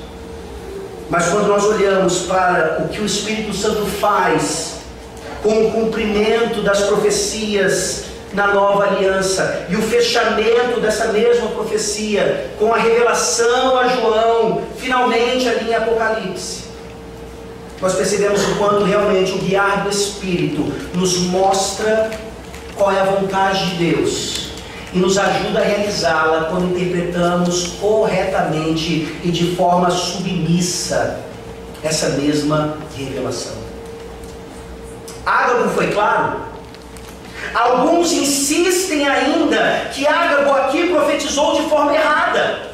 [SPEAKER 1] Mas quando nós olhamos para o que o Espírito Santo faz com o cumprimento das profecias na nova aliança e o fechamento dessa mesma profecia com a revelação a João, finalmente ali em Apocalipse, nós percebemos o quanto realmente o guiar do Espírito nos mostra qual é a vontade de Deus e nos ajuda a realizá-la quando interpretamos corretamente e de forma submissa essa mesma revelação. Ágabo foi claro? Alguns insistem ainda que Ágabo aqui profetizou de forma errada.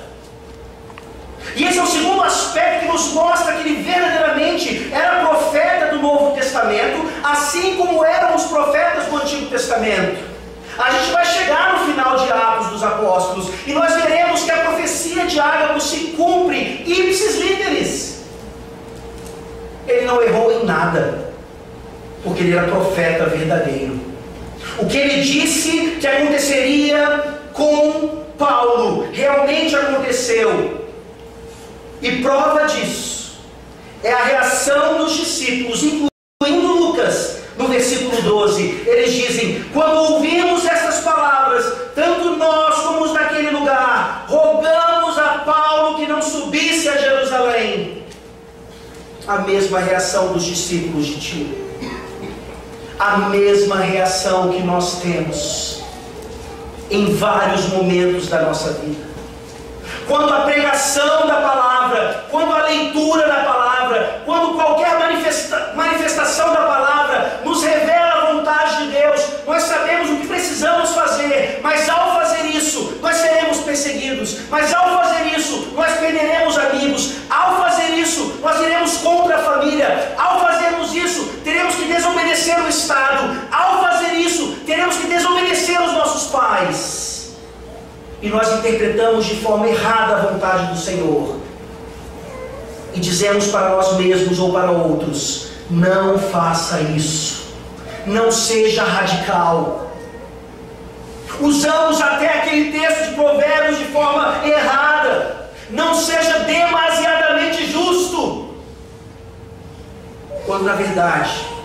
[SPEAKER 1] E esse é o segundo aspecto que nos mostra que ele verdadeiramente era profeta do Novo Testamento, assim como eram os profetas do Antigo Testamento. A gente vai chegar no final de Atos dos Apóstolos e nós veremos que a profecia de Ágabo se cumpre ipsis literis. Ele não errou em nada, porque ele era profeta verdadeiro. O que ele disse que aconteceria com Paulo realmente aconteceu. E prova disso é a reação dos discípulos, incluindo Lucas, no versículo 12. Eles dizem: quando ouvimos estas palavras, tanto nós como os daquele lugar, rogamos a Paulo que não subisse a Jerusalém. A mesma reação dos discípulos de Tiro, a mesma reação que nós temos em vários momentos da nossa vida. Quando a pregação da palavra, quando a leitura da palavra, quando qualquer manifestação da palavra nos revela a vontade de Deus, nós sabemos o que precisamos fazer, mas ao fazer isso, nós seremos perseguidos, mas ao fazer isso, nós perderemos amigos, ao fazer isso, nós iremos contra a família, ao fazermos isso, teremos que desobedecer o Estado, ao fazer isso, teremos que desobedecer os nossos pais. E nós interpretamos de forma errada a vontade do Senhor. E dizemos para nós mesmos ou para outros: não faça isso. Não seja radical. Usamos até aquele texto de Provérbios de forma errada. Não seja demasiadamente justo. Quando na verdade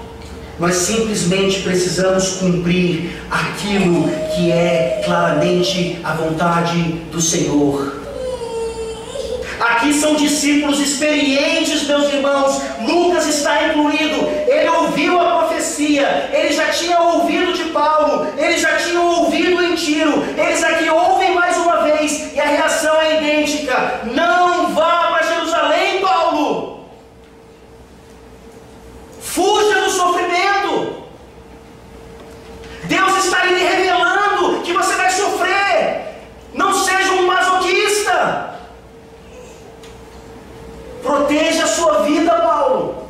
[SPEAKER 1] nós simplesmente precisamos cumprir aquilo que é claramente a vontade do Senhor. Aqui são discípulos experientes, meus irmãos. Lucas está incluído. Ele ouviu a profecia. Ele já tinha ouvido de Paulo. Ele já tinha ouvido em Tiro. Eles aqui ouvem mais uma vez. E a reação é idêntica: não vá para Jerusalém, Paulo. Fuja do sofrimento. Deus está lhe revelando que você vai sofrer. Não seja um masoquista. Proteja a sua vida, Paulo,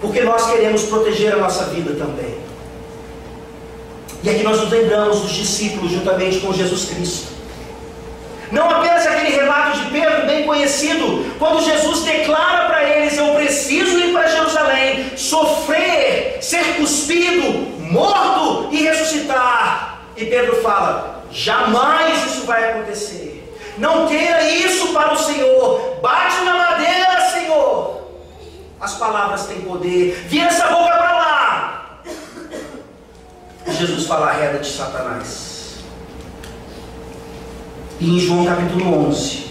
[SPEAKER 1] porque nós queremos proteger a nossa vida também. E aqui nós nos lembramos dos discípulos juntamente com Jesus Cristo. Não apenas aquele relato de Pedro, bem conhecido, quando Jesus declara para eles: eu preciso ir para Jerusalém, sofrer, ser cuspido, morto e ressuscitar. E Pedro fala: Jamais isso vai acontecer. Não queira isso para o Senhor. Bate na madeira, Senhor. As palavras têm poder. Vira essa boca para lá. Jesus fala a reda de Satanás. E em João capítulo 11,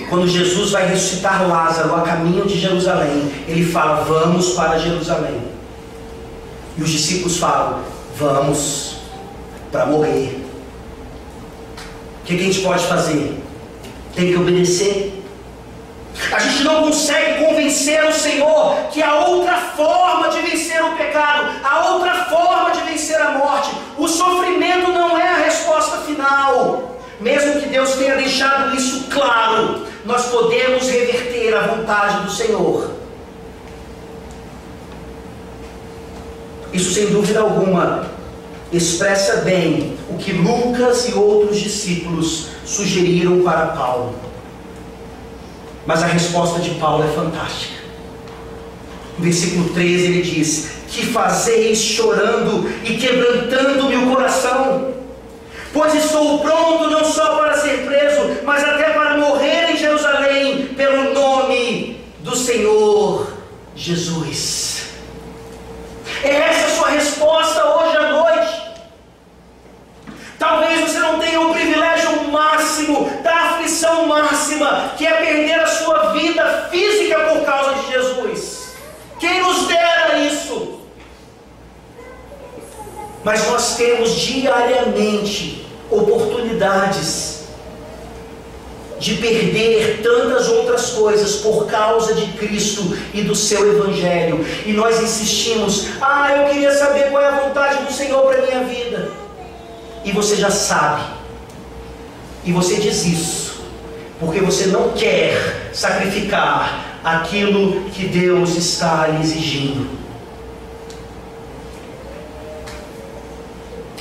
[SPEAKER 1] quando Jesus vai ressuscitar Lázaro a caminho de Jerusalém, ele fala: vamos para Jerusalém. E os discípulos falam: vamos para morrer. O que a gente pode fazer? Tem que obedecer. A gente não consegue convencer o Senhor que há outra forma de vencer o pecado, há outra forma de vencer a morte. O sofrimento não é a resposta final. Mesmo que Deus tenha deixado isso claro, nós podemos reverter a vontade do Senhor. Isso, sem dúvida alguma, expressa bem o que Lucas e outros discípulos sugeriram para Paulo. Mas a resposta de Paulo é fantástica. No versículo 13 ele diz: que fazeis chorando e quebrantando-me o coração? Pois estou pronto não só para ser preso, mas até para morrer em Jerusalém, pelo nome do Senhor Jesus. É essa a sua resposta hoje à noite. Talvez você não tenha o privilégio máximo da aflição máxima, que é perder a sua vida física por causa de Jesus. Quem nos dera isso? Mas nós temos diariamente oportunidades de perder tantas outras coisas por causa de Cristo e do seu Evangelho. E nós insistimos: eu queria saber qual é a vontade do Senhor para a minha vida. E você já sabe. E você diz isso porque você não quer sacrificar aquilo que Deus está lhe exigindo.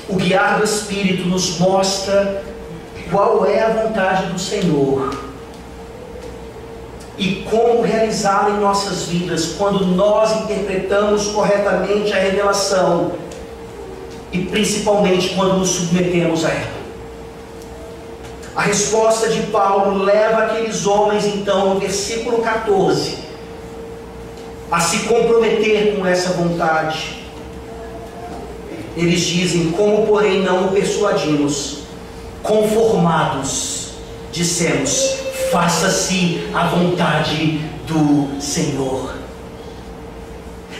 [SPEAKER 1] O guiar do Espírito nos mostra qual é a vontade do Senhor e como realizá-la em nossas vidas quando nós interpretamos corretamente a revelação e principalmente quando nos submetemos a ela. A resposta de Paulo leva aqueles homens então no versículo 14 a se comprometer com essa vontade. Eles dizem: como porém não o persuadimos? Conformados, dissemos: faça-se a vontade do Senhor.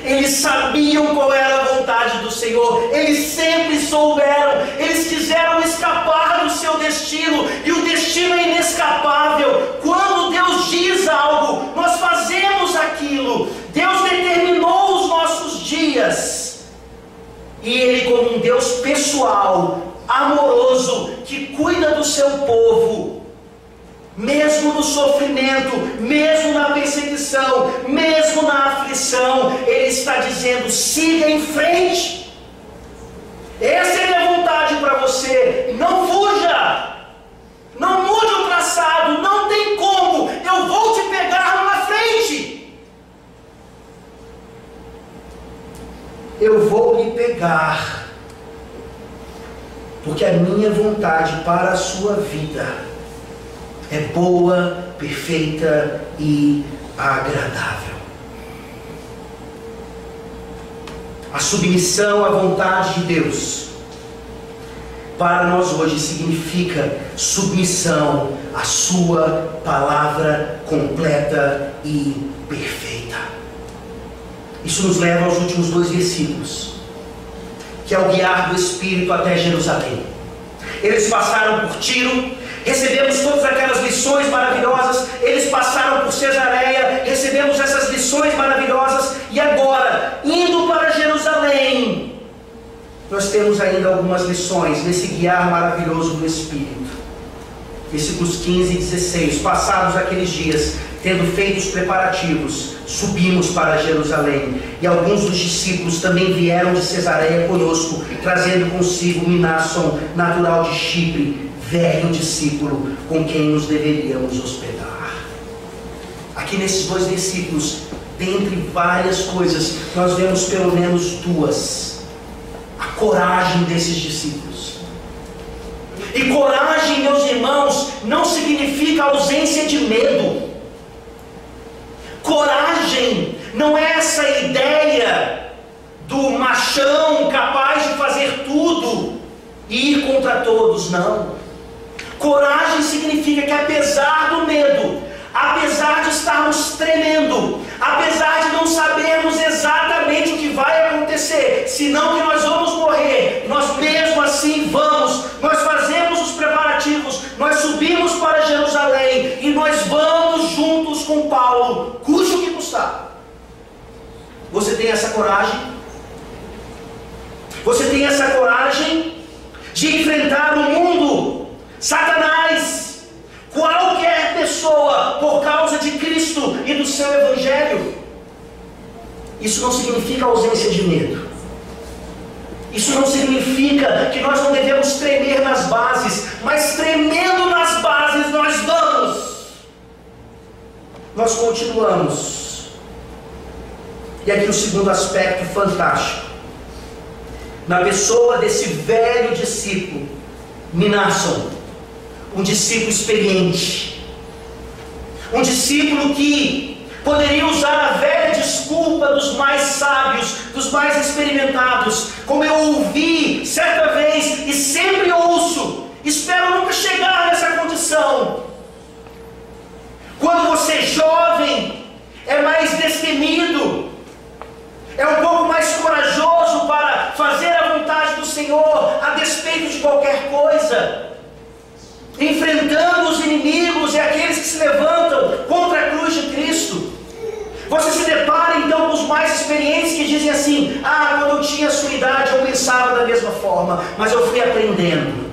[SPEAKER 1] Eles sabiam qual era a vontade do Senhor, eles sempre souberam, eles quiseram escapar do seu destino, e o destino é inescapável. Quando Deus diz algo, nós fazemos aquilo. Deus determinou os nossos dias, e Ele, como um Deus pessoal, amoroso, que cuida do seu povo, mesmo no sofrimento, mesmo na perseguição, mesmo na aflição, Ele está dizendo: siga em frente. Essa é a minha vontade para você. Não fuja, não mude o traçado, não tem como, eu vou te pegar lá na frente. Eu vou lhe pegar, porque a minha vontade para a sua vida é boa, perfeita e agradável. A submissão à vontade de Deus para nós hoje significa submissão à sua palavra completa e perfeita. Isso nos leva aos últimos 2 versículos, que é o guiar do Espírito até Jerusalém. Eles passaram por Tiro, recebemos todas aquelas lições maravilhosas. Eles passaram por Cesareia, recebemos essas lições maravilhosas. E agora, indo para Jerusalém, nós temos ainda algumas lições nesse guiar maravilhoso do Espírito. Versículos 15 e 16. Passados aqueles dias, tendo feito os preparativos, subimos para Jerusalém, e alguns dos discípulos também vieram de Cesareia conosco, trazendo consigo Mnason, natural de Chipre, velho discípulo, com quem nos deveríamos hospedar. Aqui nesses 2 versículos, dentre várias coisas, nós vemos pelo menos 2. A coragem desses discípulos. E coragem, meus irmãos, não significa ausência de medo. Coragem não é essa ideia do machão capaz de fazer tudo e ir contra todos, não. Coragem significa que apesar do medo, apesar de estarmos tremendo, apesar de não sabermos exatamente o que vai acontecer, senão que nós vamos morrer, nós mesmo assim vamos, nós fazemos os preparativos, nós subimos para Jerusalém e nós vamos juntos com Paulo, custe o que custar. Você tem essa coragem? Você tem essa coragem de enfrentar o mundo, Satanás, qualquer pessoa, por causa de Cristo e do seu Evangelho? Isso não significa ausência de medo. Isso não significa que nós não devemos tremer nas bases, mas tremendo nas bases nós vamos. Nós continuamos. E aqui o segundo aspecto fantástico. Na pessoa desse velho discípulo, Mnason, um discípulo experiente, um discípulo que poderia usar a velha desculpa dos mais sábios, dos mais experimentados, como eu ouvi certa vez e sempre ouço, espero nunca chegar nessa condição. Quando você é jovem, é mais destemido, é um pouco mais corajoso para fazer a vontade do Senhor, a despeito de qualquer coisa, enfrentando os inimigos e aqueles que se levantam contra a cruz de Cristo. Você se depara então com os mais experientes que dizem assim: ah, quando eu tinha a sua idade eu pensava da mesma forma, mas eu fui aprendendo.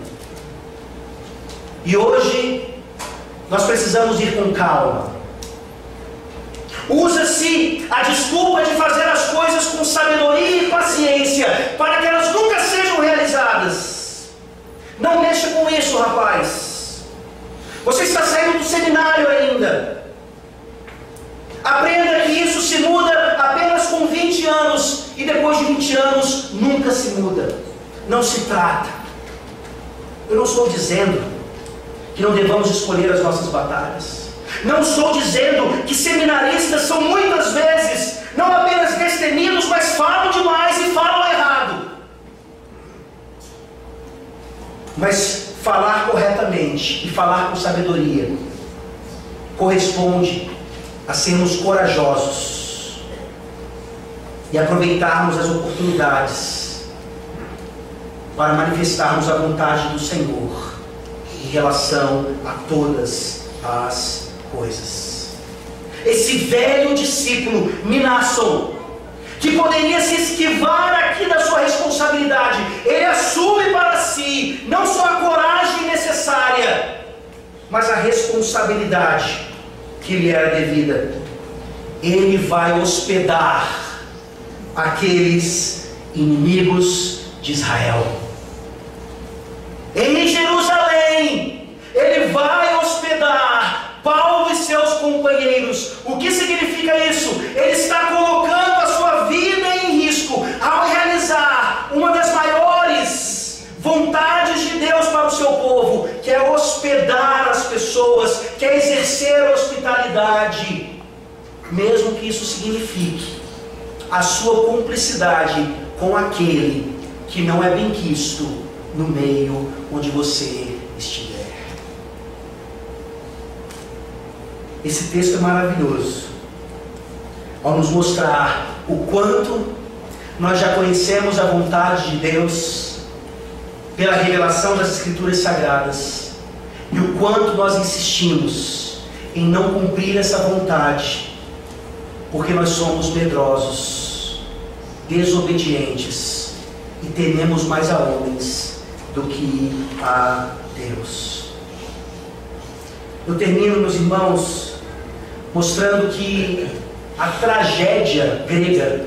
[SPEAKER 1] E hoje nós precisamos ir com calma. Usa-se a desculpa de fazer as coisas com sabedoria e paciência, para que elas nunca sejam realizadas. Não mexa com isso, rapaz. Você está saindo do seminário ainda. Aprenda que isso se muda apenas com 20 anos, e depois de 20 anos nunca se muda. Não se trata. Eu não estou dizendo que não devamos escolher as nossas batalhas. Não estou dizendo que seminaristas são muitas vezes não apenas destemidos, mas falam demais e falam errado. Mas falar corretamente e falar com sabedoria corresponde a sermos corajosos e aproveitarmos as oportunidades para manifestarmos a vontade do Senhor em relação a todas as coisas. Esse velho discípulo, Mnason, que poderia se esquivar aqui da sua responsabilidade, ele assume para si não só a coragem necessária, mas a responsabilidade que lhe era devida. Ele vai hospedar aqueles inimigos de Israel em Jerusalém. Ele vai hospedar Paulo e seus companheiros. O que significa isso? Ele está colocando a sua vida em risco ao realizar uma das maiores vontades de Deus para o seu povo, que é hospedar as pessoas, que é exercer a hospitalidade, mesmo que isso signifique a sua cumplicidade com aquele que não é benquisto no meio onde você estiver. Esse texto é maravilhoso ao nos mostrar o quanto nós já conhecemos a vontade de Deus pela revelação das Escrituras Sagradas, e o quanto nós insistimos em não cumprir essa vontade porque nós somos medrosos, desobedientes e tememos mais a homens do que a Deus. Eu termino, meus irmãos, mostrando que a tragédia grega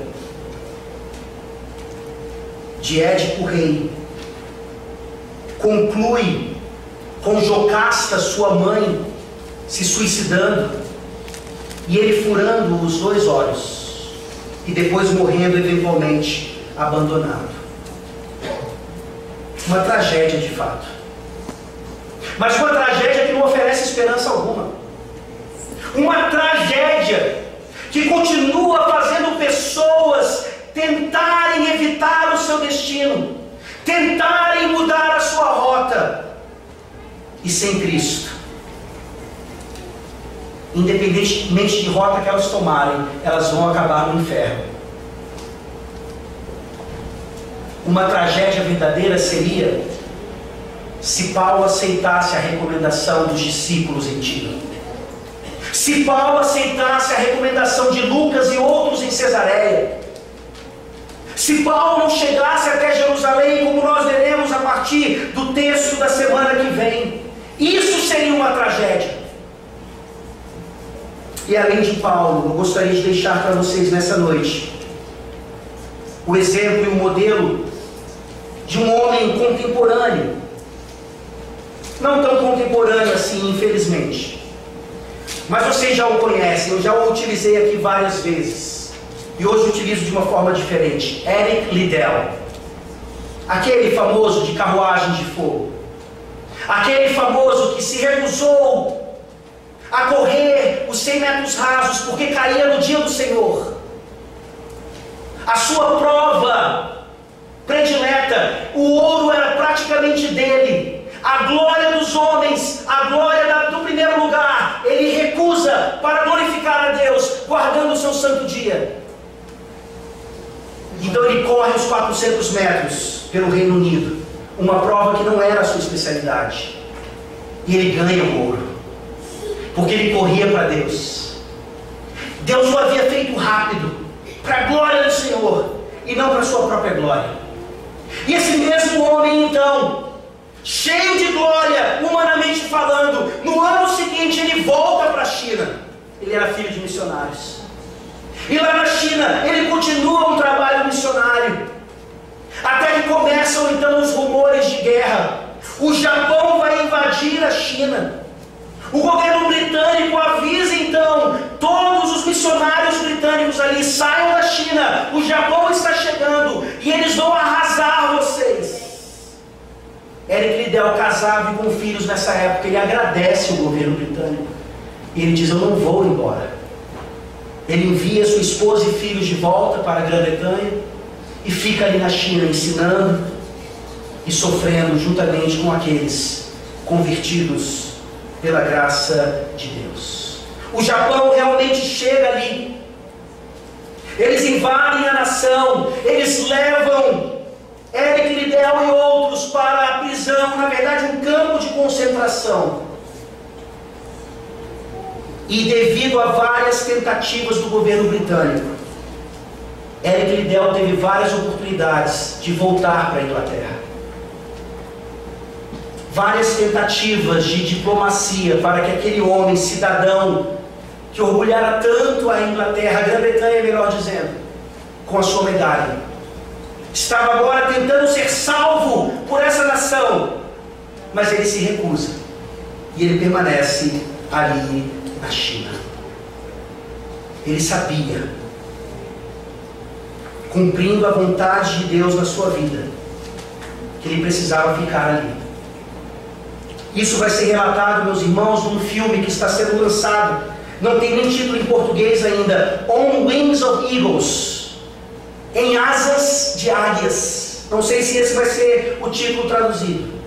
[SPEAKER 1] de Édipo Rei conclui com Jocasta, sua mãe, se suicidando e ele furando os 2 olhos e depois morrendo eventualmente abandonado. Uma tragédia de fato. mas uma tragédia que não oferece esperança alguma. Uma tragédia que continua fazendo pessoas tentarem evitar o seu destino, tentarem mudar a sua rota. E sem Cristo, independentemente de rota que elas tomarem, elas vão acabar no inferno. Uma tragédia verdadeira seria se Paulo aceitasse a recomendação dos discípulos em Tiro. Se Paulo aceitasse a recomendação de Lucas e outros em Cesareia. Se Paulo não chegasse até Jerusalém, como nós veremos a partir do texto da semana que vem. Isso seria uma tragédia. E além de Paulo, eu gostaria de deixar para vocês nessa noite o exemplo e o modelo de um homem contemporâneo. Não tão contemporâneo assim, infelizmente. Mas vocês já o conhecem, eu já o utilizei aqui várias vezes. E hoje utilizo de uma forma diferente. Eric Liddell. Aquele famoso de carruagem de fogo. Aquele famoso que se recusou a correr os 100 metros rasos porque caía no dia do Senhor. A sua prova predileta, o ouro era praticamente dele. A glória dos homens, a glória do primeiro lugar, ele recusa para glorificar a Deus, guardando o seu santo dia. Então ele corre os 400 metros pelo Reino Unido, uma prova que não era a sua especialidade. E ele ganha o ouro, porque ele corria para Deus. Deus o havia feito rápido, para a glória do Senhor, e não para a sua própria glória. E esse mesmo homem então, cheio de glória, humanamente falando, no ano seguinte ele volta para a China. Ele era filho de missionários. E lá na China ele continua um trabalho missionário. Até que começam então os rumores de guerra. O Japão vai invadir a China. O governo britânico avisa então todos os missionários britânicos ali: saiam da China, o Japão está chegando e eles vão arrasar vocês. Eric Liddell, casado e com filhos nessa época, ele agradece o governo britânico. E ele diz: eu não vou embora. Ele envia sua esposa e filhos de volta para a Grã-Bretanha e fica ali na China ensinando e sofrendo juntamente com aqueles convertidos pela graça de Deus. O Japão realmente chega ali. Eles invadem a nação, eles levam Eric Liddell e outros para a prisão, na verdade um campo de concentração. E devido a várias tentativas do governo britânico, Eric Liddell teve várias oportunidades de voltar para a Inglaterra. Várias tentativas de diplomacia para que aquele homem, cidadão, que orgulhara tanto a Inglaterra, a Grã-Bretanha, melhor dizendo, com a sua medalha, estava agora tentando ser salvo por essa nação, mas ele se recusa e ele permanece ali na China. Ele sabia, cumprindo a vontade de Deus na sua vida, que ele precisava ficar ali. Isso vai ser relatado, meus irmãos, num filme que está sendo lançado, não tem nem título em português ainda, On Wings of Eagles, em asas de águias. Não sei se esse vai ser o título traduzido.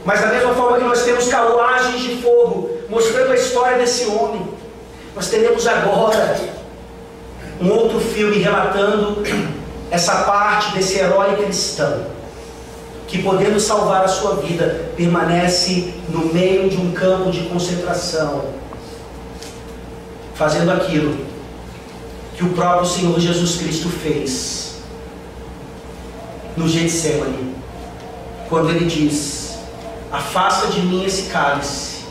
[SPEAKER 1] Mas da mesma forma que nós temos Carruagens de Fogo, mostrando a história desse homem, nós teremos agora um outro filme relatando essa parte desse herói cristão, que podendo salvar a sua vida, permanece no meio de um campo de concentração, fazendo aquilo que o próprio Senhor Jesus Cristo fez no Getsemane, quando ele diz: afasta de mim esse cálice,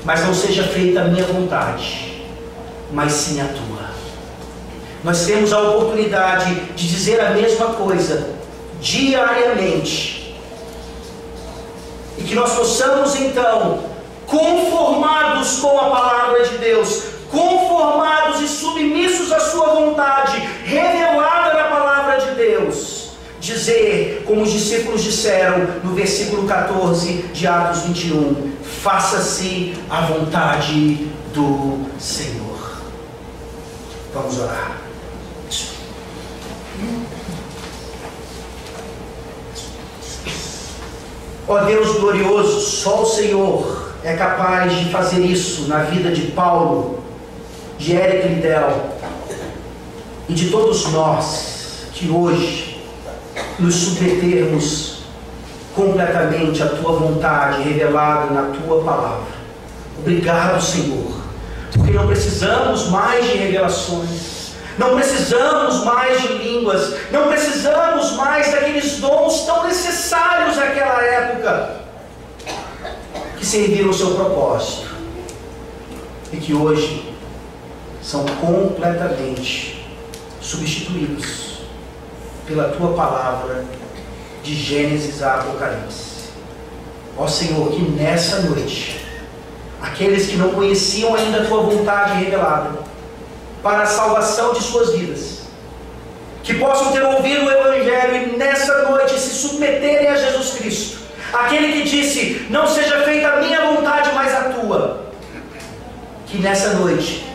[SPEAKER 1] mas não seja feita a minha vontade, mas sim a tua. Nós temos a oportunidade de dizer a mesma coisa diariamente, e que nós possamos então, conformados com a palavra de Deus, conformados e submissos à sua vontade revelada na palavra de Deus, dizer, como os discípulos disseram no versículo 14 de Atos 21, faça-se a vontade do Senhor. Vamos orar. Ó Deus glorioso, só o Senhor é capaz de fazer isso na vida de Paulo, de Eric Liddell e de todos nós que hoje nos submetermos completamente à Tua vontade revelada na Tua palavra. Obrigado, Senhor, porque não precisamos mais de revelações, não precisamos mais de línguas, não precisamos mais daqueles dons tão necessários naquela época, que serviram o seu propósito e que hoje são completamente substituídos pela Tua palavra de Gênesis a Apocalipse. Ó Senhor, que nessa noite aqueles que não conheciam ainda a Tua vontade revelada para a salvação de suas vidas, que possam ter ouvido o Evangelho e nessa noite se submeterem a Jesus Cristo, aquele que disse, não seja feita a minha vontade, mas a Tua, que nessa noite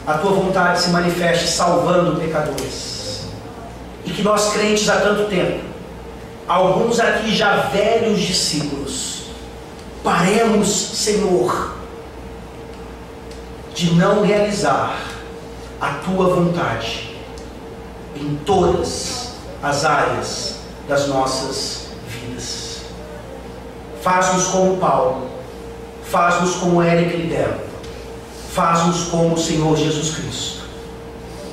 [SPEAKER 1] a Tua vontade se manifeste salvando pecadores, e que nós crentes há tanto tempo, alguns aqui já velhos discípulos, paremos, Senhor, de não realizar a Tua vontade em todas as áreas das nossas vidas. Faz-nos como Paulo, faz-nos como Eric Liddell, faz-nos como o Senhor Jesus Cristo.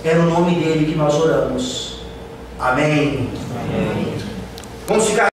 [SPEAKER 1] É no nome dele que nós oramos. Amém. Amém. Vamos ficar